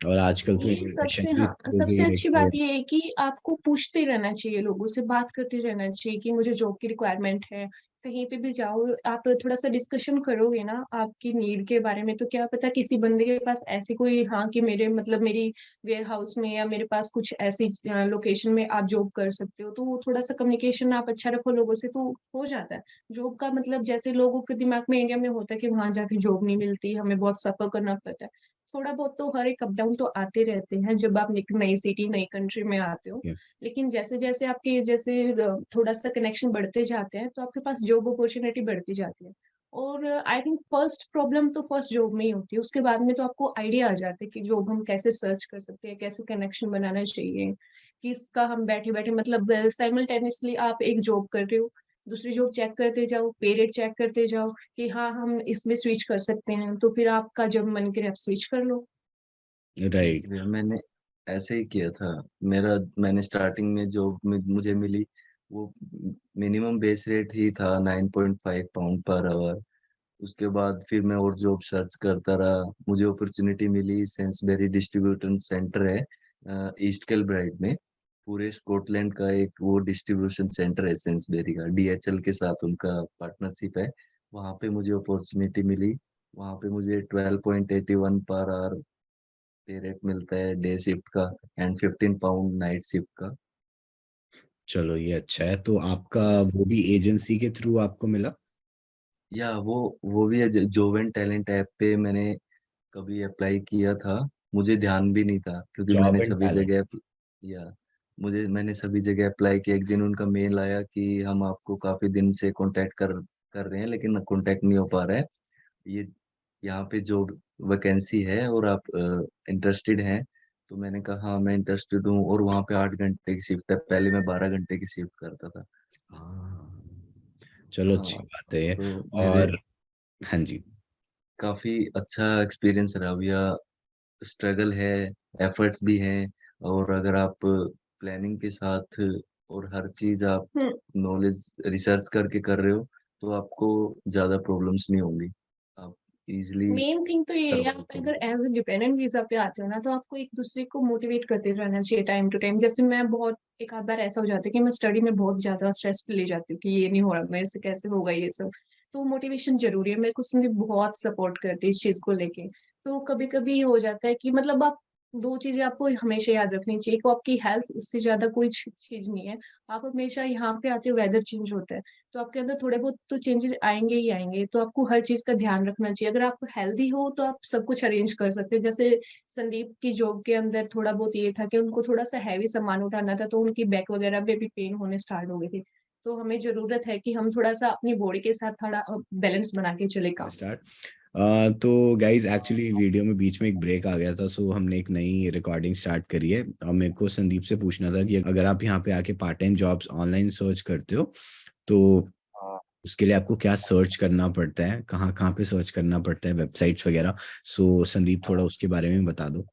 और आजकल तो ये इमिग्रेशन सबसे भी हाँ, हो सबसे गई है अच्छी कि बात ये है कि आपको पूछते रहना चाहिए, लोगों से बात करते रहना चाहिए कि मुझे जॉब की रिक्वायरमेंट है। कहीं पे भी जाओ, आप थोड़ा-सा डिस्कशन करोगे ना आपकी नीड के बारे में, तो क्या पता किसी बंदे के पास ऐसी कोई हाँ, कि मेरे मतलब मेरी वेयरहाउस में या मेरे पास कुछ ऐसी लोकेशन में आप जॉब कर सकते हो। तो वो थोड़ा-सा कम्युनिकेशन आप अच्छा रखो लोगों से तो हो जाता है। जॉब का मतलब जैसे लोगों के दिमाग में इंडिया में होता है कि वहाँ जाके जॉब नहीं मिलती, हमें बहुत सफ़र करना पड़ता है। थोड़ा बहुत तो हर एक अप डाउन तो आते रहते हैं जब आप एक नई सिटी, नई कंट्री में आते हो। Yeah. लेकिन जैसे-जैसे आपके थोड़ा-सा कनेक्शन बढ़ते जाते हैं, तो आपके पास जॉब अपॉर्च्युनिटी बढ़ती जाती है। और आई थिंक फर्स्ट प्रॉब्लम तो फर्स्ट जॉब में ही होती है, उसके बाद में तो आपको आइडिया आ जाता है कि जॉब हम कैसे सर्च कर सकते हैं, कैसे कनेक्शन बनाना चाहिए, किसका हम बैठे-बैठे मतलब साइमल्टेनियसली आप एक जॉब कर रहे हो, दूसरी जॉब चेक करते जाओ, पे रेट चेक करते जाओ कि हाँ, हम इसमें स्विच कर सकते हैं, तो फिर आपका जब मन करे आप स्विच कर लो। राइट। यस भैया, मैंने ऐसे ही किया था। मैंने स्टार्टिंग में जो मुझे मिली, वो मिनिमम बेस रेट ही था 9.5 पाउंड पर आवर। उसके बाद फिर मैं और जॉब सर्च करता रहा। मुझे अपॉर्चुनिटी मिली, सेंसबेरी डिस्ट्रीब्यूशन सेंटर है ईस्ट किलब्राइट में। पूरे स्कॉटलैंड का एक वो डिस्ट्रीब्यूशन सेंटर है सेंसबेरी का, डीएचएल के साथ उनका पार्टनरशिप है। वहाँ पे मुझे अपॉर्चुनिटी मिली। वहाँ पे मुझे 12.81 पर आवर पे रेट मिलता है डे शिफ्ट का, एंड 15 पाउंड नाइट शिफ्ट का। चलो ये अच्छा है। तो आपका या वो भी एजेंसी के थ्रू आपको मिला? या वो भी है, जोवेन टैलेंट ऐप पे मैंने कभी अप्लाई किया था। मुझे ध्यान भी नहीं था क्योंकि जॉब एंड टैलेंट। या मैंने सभी जगह अप्लाई किया। एक दिन उनका मेल आया कि हम आपको काफी दिन से कांटेक्ट कर रहे हैं, लेकिन कांटेक्ट नहीं हो पा रहा है। ये यहाँ पे जो वैकेंसी है और आप इंटरेस्टेड हैं? तो मैंने कहा हाँ मैं इंटरेस्टेड हूँ। और वहाँ पे 8 घंटे की शिफ्ट है, पहले मैं 12 घंटे की शिफ्ट करता था। हाँ, चलो अच्छी हाँ, बात है ये। तो मेरे और हाँ जी। काफी अच्छा एक्सपीरियंस रहा भैया। स्ट्रगल है, एफर्ट्स भी हैं, और अगर आप प्लानिंग के साथ और हर चीज आप हुँ। नॉलेज रिसर्च करके कर रहे हो, तो आपको ज्यादा प्रॉब्लम्स नहीं होंगी। आप इजीली मेन थिंग तो ये है, सर्वाइव आप अगर करोगे। एज़ अ डिपेंडेंट वीज़ा पे आते हो ना, तो आपको एक-दूसरे को मोटिवेट करते रहना चाहिए टाइम टू टाइम। जैसे मैं बहुत एक आध बार ऐसा हो जाता है कि मैं स्टडी में बहुत ज़्यादा स्ट्रेस ले जाती हूँ कि ये नहीं हो रहा, मेरे से कैसे होगा ये सब। तो मोटिवेशन ज़रूरी है, मेरे को संदीप बहुत सपोर्ट करती है इस चीज़ को लेके। तो कभी-कभी हो जाता है कि मतलब आप 2 चीज़ें आपको हमेशा याद रखनी चाहिए, एक तो आपकी हेल्थ, उससे ज़्यादा कोई चीज़ नहीं है। आप हमेशा यहाँ पे आते हो, वेदर चेंज होता है। तो आपके अंदर थोड़े बहुत तो चेंजेस आएँगे ही आएँगे, तो आपको हर चीज़ का ध्यान रखना चाहिए। अगर आप हेल्दी हो तो आप सब कुछ अरेंज कर सकते हो। जैसे संदीप की जॉब के अंदर थोड़ा बहुत ये था कि उनको थोड़ा-सा हैवी सामान उठाना था, तो उनकी बैक वगैरह में भी पेन होने स्टार्ट हो गई थी। तो हमें ज़रूरत है कि हम थोड़ा-सा अपनी बॉडी के साथ थोड़ा बैलेंस बना के चले काम। स्टार्ट। तो गाइज एक्चुअली वीडियो में बीच में एक ब्रेक आ गया था, सो हमने एक नई रिकॉर्डिंग स्टार्ट करी है। और मेरे को संदीप से पूछना था कि अगर आप यहाँ पे आके part time jobs online search करते हो, तो उसके लिए आपको क्या सर्च करना पड़ता है, कहाँ कहाँ पे सर्च करना पड़ता है, वेबसाइट्स वगैरह। सो संदीप थोड़ा उसके बारे में बता दो।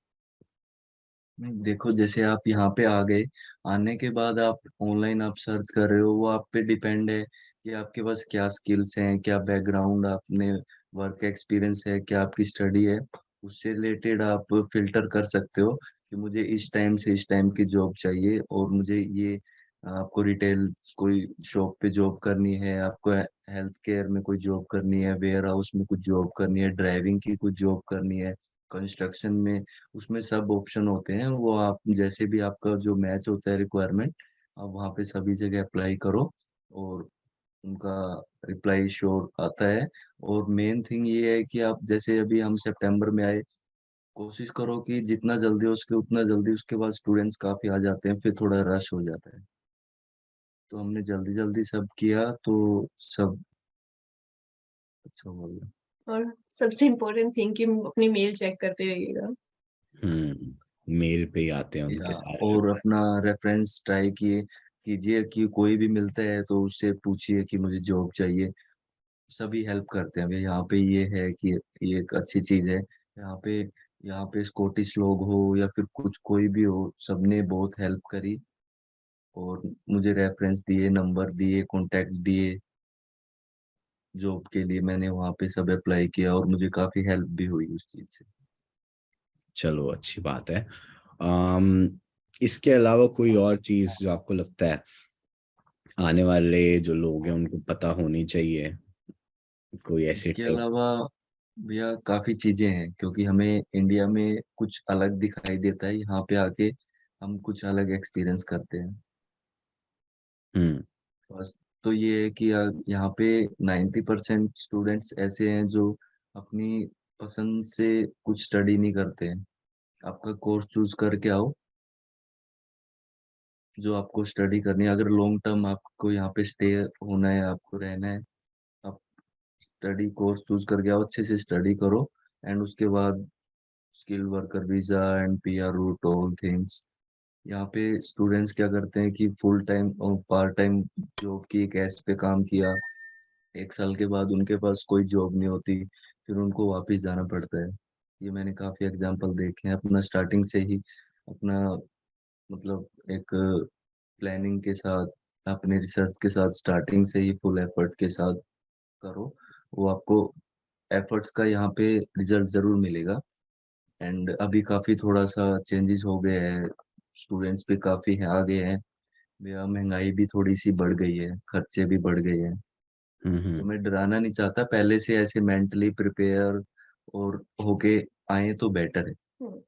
नहीं, देखो जैसे आप यहाँ पे आ गए, आने के बाद आप ऑनलाइन आप सर्च कर रहे हो, वो आप पे डिपेंड है कि आपके पास क्या स्किल्स हैं, क्या बैकग्राउंड आपने वर्क एक्सपीरियंस है, क्या आपकी स्टडी है। उससे रिलेटेड आप फिल्टर कर सकते हो कि मुझे इस टाइम से इस टाइम की जॉब चाहिए, और मुझे ये आपको रिटेल कोई शॉप पे जॉब करनी है, आपको हेल्थ केयर में कोई जॉब करनी है, वेयर हाउस में कुछ जॉब करनी है, ड्राइविंग की कुछ जॉब करनी है, कंस्ट्रक्शन में। उसमें सब ऑप्शन होते हैं, वो आप जैसे भी आपका जो मैच होता है रिक्वायरमेंट, आप वहाँ पे सभी जगह अप्लाई करो, और उनका रिप्लाई श्योर आता है। और मेन थिंग ये है कि आप जैसे अभी हम सितंबर में आए, कोशिश करो कि जितना जल्दी हो सके उतना जल्दी। उसके बाद स्टूडेंट्स काफी आ जाते हैं, फिर थोड़ा रश हो जाता है। तो हमने जल्दी जल्दी सब किया, तो सब अच्छा हो गया। और सबसे इम्पोर्टेंट थिंग कि अपनी मेल चेक करते रहिएगा। मेल पे ही आते हैं या उनके सारे और रिप्लाई। अपना रेफरेंस ट्राई कीजिए कि कोई भी मिलता है तो उससे पूछिए कि मुझे जॉब चाहिए। सभी हेल्प करते हैं भैया। यहाँ पे ये है कि ये एक अच्छी चीज है। यहाँ पे स्कॉटिश लोग हो या फिर कुछ कोई भी हो, सबने बहुत हेल्प करी, और मुझे रेफरेंस दिए, नंबर दिए, कांटेक्ट दिए। जॉब के लिए मैंने वहाँ पे सब अप्लाई किया, और मुझे काफी हेल्प भी हुई उस चीज से। चलो अच्छी बात है। इसके अलावा कोई और चीज जो आपको लगता है आने वाले जो लोग हैं उनको पता होनी चाहिए, कोई ऐसे इसके टिप? अलावा भैया काफी चीजें हैं, क्योंकि हमें इंडिया में कुछ अलग दिखाई देता है, यहाँ पे आके हम कुछ अलग एक्सपीरियंस करते हैं। हम्म। फर्स्ट तो ये है कि यहाँ पे 90% स्टूडेंट्स ऐसे हैं जो अपनी पसंद से कुछ स्टडी नहीं करते हैं। आपका कोर्स चूज करके आओ, जो आपको स्टडी करनी है। अगर लॉन्ग टर्म आपको यहाँ पे स्टे होना है, आपको रहना है, आप स्टडी कोर्स चूज करके आओ, अच्छे से स्टडी करो, एंड उसके बाद skilled worker visa and PR route, all things. यहाँ पे स्टूडेंट्स क्या करते हैं कि फुल टाइम और पार्ट टाइम जॉब की एक एस पे काम किया, 1 साल के बाद उनके पास कोई जॉब नहीं होती, फिर उनको वापस जाना पड़ता है। ये मैंने काफी एग्जांपल देखे हैं। अपना स्टार्टिंग से ही अपना मतलब एक प्लानिंग के साथ, अपने रिसर्च के साथ स्टार्टिंग से ही फुल एफर्ट के साथ करो, वो आपको एफर्ट्स का यहाँ पे रिजल्ट जरूर मिलेगा। एंड अभी काफी थोड़ा सा चेंजेस हो गए हैं, स्टूडेंट्स भी काफी आ गए हैं भैया, महंगाई भी थोड़ी सी बढ़ गई है, खर्चे भी बढ़ गए हैं। तो हम्म। मैं डराना नहीं चाहता, पहले से ऐसे मेंटली प्रिपेयर और होके आए तो बेटर है। हम्म।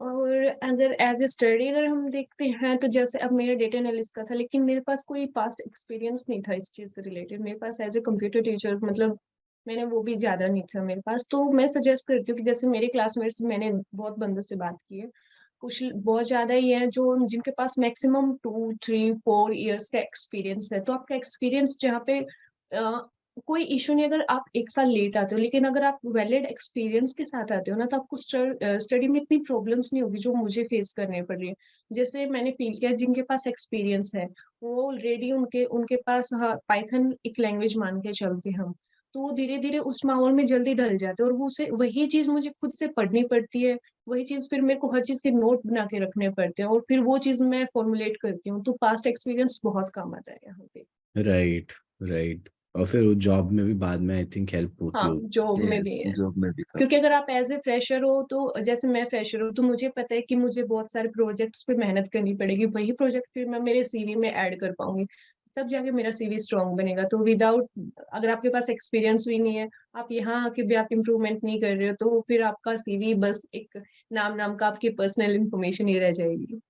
और अगर एज ए स्टडी अगर हम देखते हैं तो जैसे अब मेरा डेटा एनालिस्ट का था, लेकिन मेरे पास कोई पास्ट एक्सपीरियंस नहीं था इस चीज से रिलेटेड। मेरे पास एज ए कंप्यूटर टीचर मतलब मैंने वो भी ज्यादा नहीं था मेरे पास। तो मैं सजेस्ट करती हूँ कि जैसे मेरे क्लासमेट्स, मैंने बहुत बंदों से बात की है, कुछ बहुत ज्यादा ही है जो जिनके पास मैक्सिमम 2 3 4 इयर्स का एक्सपीरियंस है। तो आपका एक्सपीरियंस जहाँ पे कोई इशू नहीं अगर आप 1 साल लेट आते हो, लेकिन अगर आप वैलिड एक्सपीरियंस के साथ आते हो ना, तो आपको स्टडी में इतनी प्रॉब्लम्स नहीं होगी जो मुझे फेस करने पड़ रही है। जैसे मैंने फील किया जिनके पास एक्सपीरियंस है वो ऑलरेडी उनके उनके पास, हाँ, पाइथन एक लैंग्वेज मान के चलते हैं हम, तो वो धीरे धीरे उस माहौल में जल्दी ढल जाते हैं। और वो उसे वही चीज मुझे खुद से पढ़नी पड़ती है, वही चीज फिर मेरे को हर चीज के नोट बना के रखने पड़ते हैं, और फिर वो चीज मैं फॉर्मुलेट करती हूँ। तो पास्ट एक्सपीरियंस बहुत काम आता है यहाँ पे। Right, right. और फिर वो जॉब में भी बाद में आई थिंक हेल्प होती हाँ, होगी। जॉब में भी यस, है। जॉब में भी क्योंकि काफी। अगर आप एज ए फ्रेशर हो, तो जैसे मैं फ्रेशर हूँ, तो मुझे पता है कि मुझे बहुत सारे प्रोजेक्ट्स पे मेहनत करनी पड़ेगी, वही प्रोजेक्ट फिर मैं मेरे सीवी में ऐड कर पाऊंगी, तब जाके मेरा सीवी स्ट्रांग बनेगा। तो विदाउट, अगर आपके पास एक्सपीरियंस भी नहीं है, आप यहाँ आके भी आप इम्प्रूवमेंट नहीं कर रहे हो, तो फिर आपका सीवी बस एक नाम नाम का आपकी पर्सनल इंफॉर्मेशन ही रह जाएगी।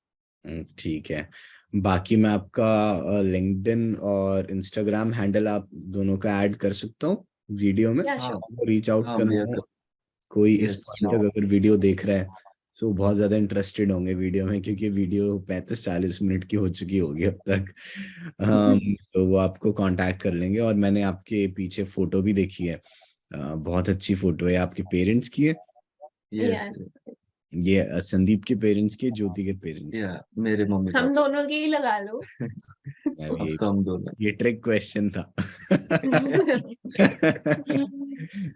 ठीक है। बाकी मैं आपका लिंक्डइन और इंस्टाग्राम हैंडल आप दोनों का ऐड कर सकता हूँ वीडियो में, या हाँ, रीच आउट हाँ करना भैया, हो। कोई इस यस पॉइंट तक श्योर। अगर वीडियो देख रहा है तो बहुत ज्यादा इंटरेस्टेड होंगे वीडियो में, क्योंकि वीडियो 35-40 मिनट की हो चुकी होगी अब तक। तो वो आपको कांटेक्ट कर लेंगे। और मैंने आपके पीछे फोटो भी देखी है, बहुत अच्छी फोटो है। आपके पेरेंट्स की है? यस। या ये संदीप के पेरेंट्स की, ज्योति के पेरेंट्स या की? मेरे मम्मी हम पापा। दोनों की ही लगा लो। मैं ये पक्का हम दोनों। ये ट्रिक क्वेश्चन था।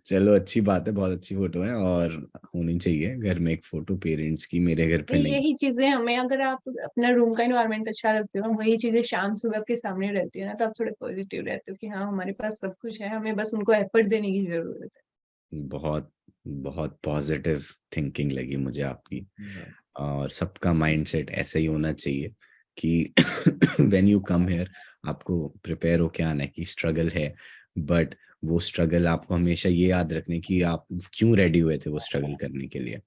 चलो, अच्छी बात है, बहुत अच्छी फोटो है और होनी चाहिए घर में एक फोटो पेरेंट्स की। मेरे घर पे नहीं। यही चीजें हमें, अगर आप अपना रूम का एनवायरनमेंट अच्छा रखते हो, वही चीजें शाम सुबह आपके सामने रहती है ना, तो आप थोड़े पॉजिटिव रहते हो कि हाँ हमारे पास सब कुछ है, हमें बस उनको एफर्ट देने की जरूरत है। बहुत बहुत पॉजिटिव थिंकिंग लगी मुझे आपकी। हाँ, और सबका माइंडसेट ऐसा ही होना चाहिए कि व्हेन यू कम हियर आपको प्रिपेयर होके आना है कि स्ट्रगल है, बट वो स्ट्रगल आपको हमेशा ये याद रखने की आप क्यों रेडी हुए थे वो स्ट्रगल करने के लिए।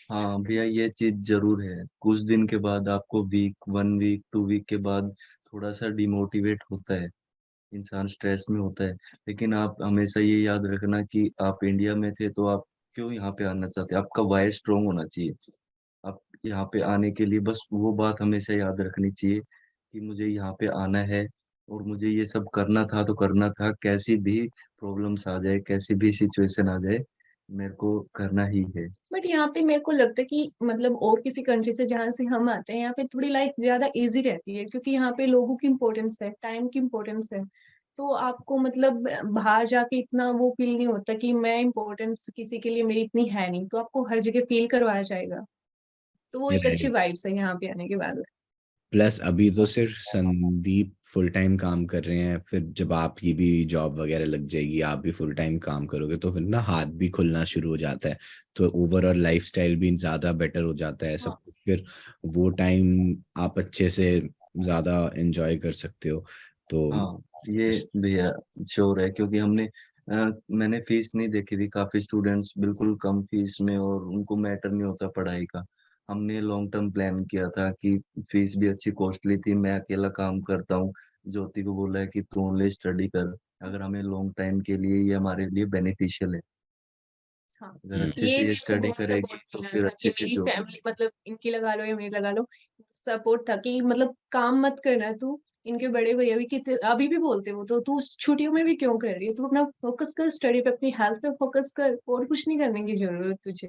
हाँ भैया, ये चीज जरूर है। कुछ दिन के बाद आपको वीक, 1 वीक 2 वीक के बाद थोड़ा सा डिमोटिवेट होता है, इंसान स्ट्रेस में होता है। लेकिन आप हमेशा ये याद रखना कि आप इंडिया में थे तो आप क्यों यहाँ पे आना चाहते हैं, आपका वाई स्ट्रोंग होना चाहिए। आप यहाँ पे आने के लिए बस वो बात हमेशा याद रखनी चाहिए कि मुझे यहाँ पे आना है और मुझे ये सब करना था तो करना था, कैसी भी प्रॉब्लम्स आ जाए, कैसी भी सिचुएशन आ जाए, मेरे को करना ही है। बट यहाँ पे मेरे को लगता है कि मतलब और किसी कंट्री से जहाँ से हम आते हैं, यहाँ पे थोड़ी लाइफ ज्यादा इजी रहती है, क्योंकि यहाँ पे लोगों की इम्पोर्टेंस है, टाइम की इम्पोर्टेंस है। तो आपको मतलब बाहर जाके इतना वो फील नहीं होता कि मैं इम्पोर्टेंस किसी के लिए मेरी इतनी है नहीं, तो आपको हर जगह फील करवाया जाएगा। तो वो एक अच्छी राइट। वाइब्स है यहाँ पे आने के बाद। प्लस अभी तो सिर्फ संदीप फुल टाइम काम कर रहे हैं, फिर जब आपकी भी जॉब वगैरह लग जाएगी, आप भी फुल टाइम काम करोगे, तो फिर ना हाथ भी खुलना शुरू हो जाता है। तो ओवरऑल लाइफस्टाइल भी ज्यादा बेटर हो जाता है सब हाँ। कुछ। फिर वो टाइम आप अच्छे से ज्यादा एंजॉय कर सकते हो। तो हाँ, ये भैया श्योर है, क्योंकि मैंने फीस नहीं देखी थी, काफी स्टूडेंट्स बिल्कुल कम फीस में और उनको मैटर नहीं होता पढ़ाई का। हमने लॉन्ग टर्म प्लान किया था कि फीस भी अच्छी कॉस्टली थी, मैं अकेला काम करता हूँ, ज्योति को बोला है कि तू ओनली स्टडी कर, अगर हमें लॉन्ग टाइम के लिए ये हमारे लिए बेनिफिशियल है। हाँ, अगर अच्छे से ये ये मेरे को स्टडी बहुत करेगी सपोर्ट तो मिला फिर था कि अच्छे से मेरी जॉब फैमिली मतलब इनकी लगा लो या मेरी लगा लो, सपोर्ट था कि मतलब काम मत करना तू। इनके बड़े भैया भी कितने अभी भी बोलते वो तो, तू छुट्टियों में भी क्यों कर रही है? तू अपना फोकस कर स्टडी पे, अपनी हेल्थ पे फोकस कर, और कुछ नहीं करने की ज़रूरत तुझे।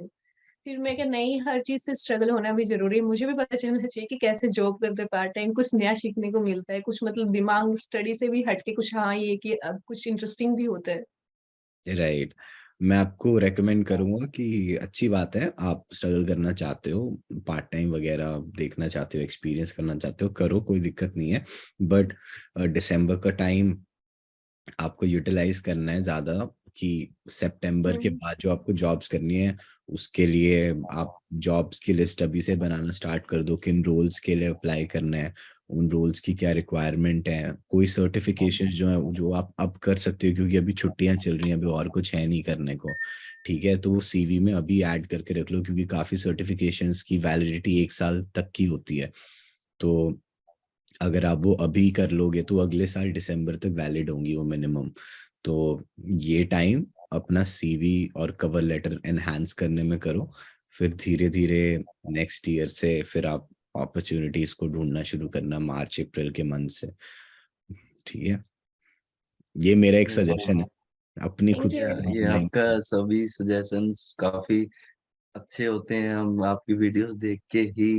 फिर मैं क्या, नहीं, हर चीज़ से स्ट्रगल होना भी ज़रूरी है। मुझे भी पता चलना चाहिए कि कैसे जॉब करते पार्ट टाइम, कुछ नया सीखने को मिलता है, कुछ मतलब दिमाग स्टडी से भी हट के कुछ, हाँ, ये कि अब कुछ इंटरेस्टिंग भी होता है। राइट। मैं आपको रेकमेंड करूंगा कि अच्छी बात है, आप स्ट्रगल करना चाहते हो, पार्ट टाइम वगैरह देखना चाहते हो, एक्सपीरियंस करना चाहते हो, करो, कोई दिक्कत नहीं है। बट दिसंबर का टाइम आपको यूटिलाइज करना है ज़्यादा, कि सितंबर के हुँ, बाद जो आपको जॉब्स करनी है उसके लिए आप जॉब्स की लिस्ट अभी से बनाना स्टार्ट कर दो, किन रोल्स के लिए अप्लाई करना है, उन रोल्स की क्या रिक्वायरमेंट है, कोई सर्टिफिकेशन जो है जो आप अब कर सकते हो, क्योंकि अभी छुट्टियां चल रही हैं, अभी और कुछ है नहीं करने को। ठीक है, तो वो सीवी में अभी ऐड करके रख लो, क्योंकि काफ़ी सर्टिफिकेशंस की वैलिडिटी 1 साल तक की होती है। तो अगर आप वो अभी कर लोगे तो अगले साल दिसंबर तक वैलिड होंगी वो मिनिमम। तो ये टाइम अपना सीवी और कवर लेटर एनहांस करने में करो, फिर धीरे धीरे नेक्स्ट ईयर से फिर आप अपॉर्चुनिटीज को ढूंढना शुरू करना, मार्च अप्रैल के मंथ से। ठीक है, ये मेरा एक यस सजेशन है, अपनी खुद थैंक या यू। की ये ऑनलाइन। आपका सभी सजेशंस काफी अच्छे होते हैं। हम आपकी वीडियोस देख के ही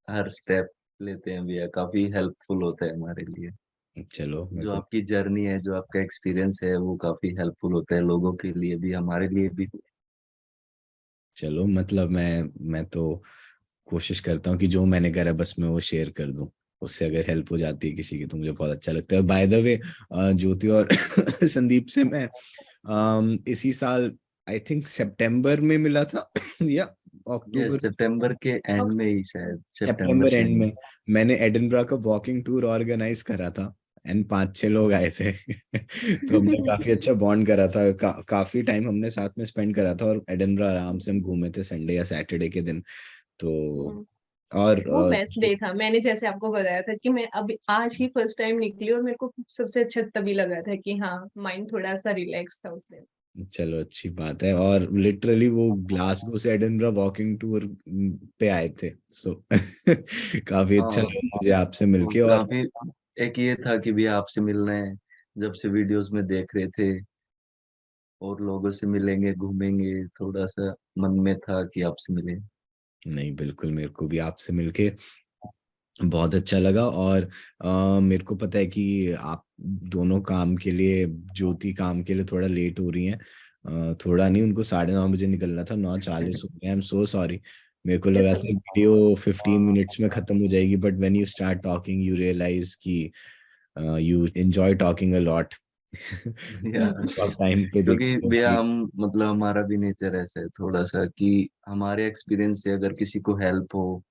हर स्टेप लेते हैं भैया, काफी हेल्पफुल होता है हमारे लिए। चलो मेरे जो को, आपकी जर्नी है, जो आपका एक्सपीरियंस है, वो काफी हेल्पफुल होता है लोगों के लिए भी, हमारे लिए भी। चलो मतलब मैं तो कोशिश करता हूँ कि जो मैंने करा बस मैं वो शेयर कर दूं, उससे अगर हेल्प हो जाती है किसी की तो मुझे बहुत अच्छा लगता है। बाय द वे, ज्योति और संदीप से मैं इसी साल आई थिंक सितंबर में मिला था या ये अक्टूबर, सितंबर के एंड में ही, शायद सितंबर सितंबर के एंड एंड में। में मैंने एडिनबरा का वॉकिंग टूर ऑर्गेनाइज करा था, एंड 5-6 लोग आए थे। तो हमने काफी अच्छा बॉन्ड करा था, काफी टाइम हमने साथ में स्पेंड करा था, और एडिनबरा आराम से हम घूमे थे संडे या सैटरडे के दिन। तो हुँ। और वो बेस्ट डे था। मैंने जैसे आपको बताया था कि मैं अभी आज ही फर्स्ट टाइम निकली, और मेरे को सबसे अच्छा तभी लगा था कि हाँ, माइंड थोड़ा-सा रिलैक्स था उस दिन। चलो अच्छी बात है, और लिटरली वो ग्लासगो से एडिनबरा वॉकिंग टूर पे आए थे, सो काफी अच्छा हाँ, लगा मुझे आपसे वो मिलके। और काफी, एक ये था कि भी आपसे मिलना है, जब से वीडियोस में देख रहे थे, और लोगों से मिलेंगे, घूमेंगे, थोड़ा सा मन में था कि आपसे मिले। नहीं, बिल्कुल, मेरे को भी आपसे मिलके बहुत अच्छा लगा। और मेरे को पता है कि आप दोनों काम के लिए, ज्योति काम के लिए थोड़ा लेट हो रही हैं, थोड़ा नहीं, उनको 9:30 बजे निकलना था, 9:40 हो गए। आई एम सो सॉरी, मेरे को लगा इट्स था वीडियो 15 मिनट्स में खत्म हो जाएगी, but when you start talking you realise कि you enjoy talking a lot. या आप टाइम पे क्योंकि देखते हो भैया कि हम, मतलब हमारा भी नेचर ऐसा है थोड़ा सा कि हमारे एक्सपीरियंस से अगर किसी को हेल्प हो,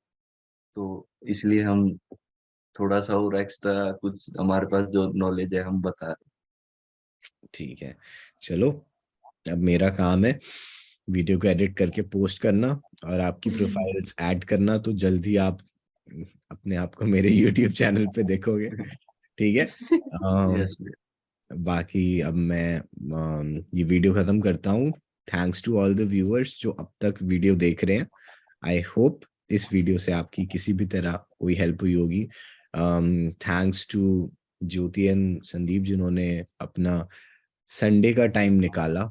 तो इसलिए हम थोड़ा सा और एक्स्ट्रा कुछ हमारे पास जो नॉलेज है हम बता रहे ठीक है। चलो, अब मेरा काम है वीडियो को एडिट करके पोस्ट करना, और आपकी प्रोफाइल्स ऐड करना, तो जल्दी आप अपने आप को मेरे यूट्यूब चैनल पे देखोगे। हैं। ठीक है। यस भैया। बाकी अब मैं ये वीडियो खत्म करता हूँ। Thanks to all the viewers जो अब तक वीडियो देख रहे हैं। आई होप इस वीडियो से आपकी किसी भी तरह कोई हेल्प हुई होगी। Thanks to Jyoti and Sandeep जिन्होंने अपना संडे का टाइम निकाला,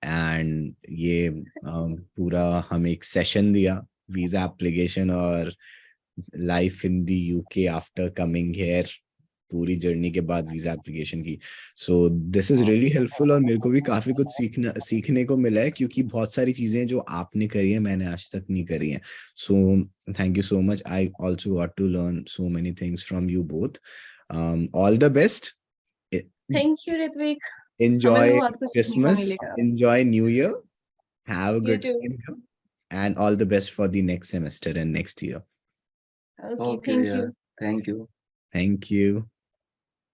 एंड ये पूरा हमें एक सेशन दिया, वीजा एप्लीकेशन और life in the UK after coming here, पूरी जर्नी के बाद वीजा एप्लीकेशन की। So this is really helpful, और मेरे को भी काफी कुछ सीखने को मिला है, क्योंकि बहुत सारी चीजें जो आपने करी है मैंने आज तक नहीं करी हैं। So thank you so much, I also got to learn so many things from you both. All the best, thank you Ritvik, हमें भी enjoy बहुत कुछ सीखने को Christmas, मिलेगा। enjoy New Year, have a you good too. time, and all the best for the next semester and next year. Okay, okay thank भैया, you. Thank you. Thank you.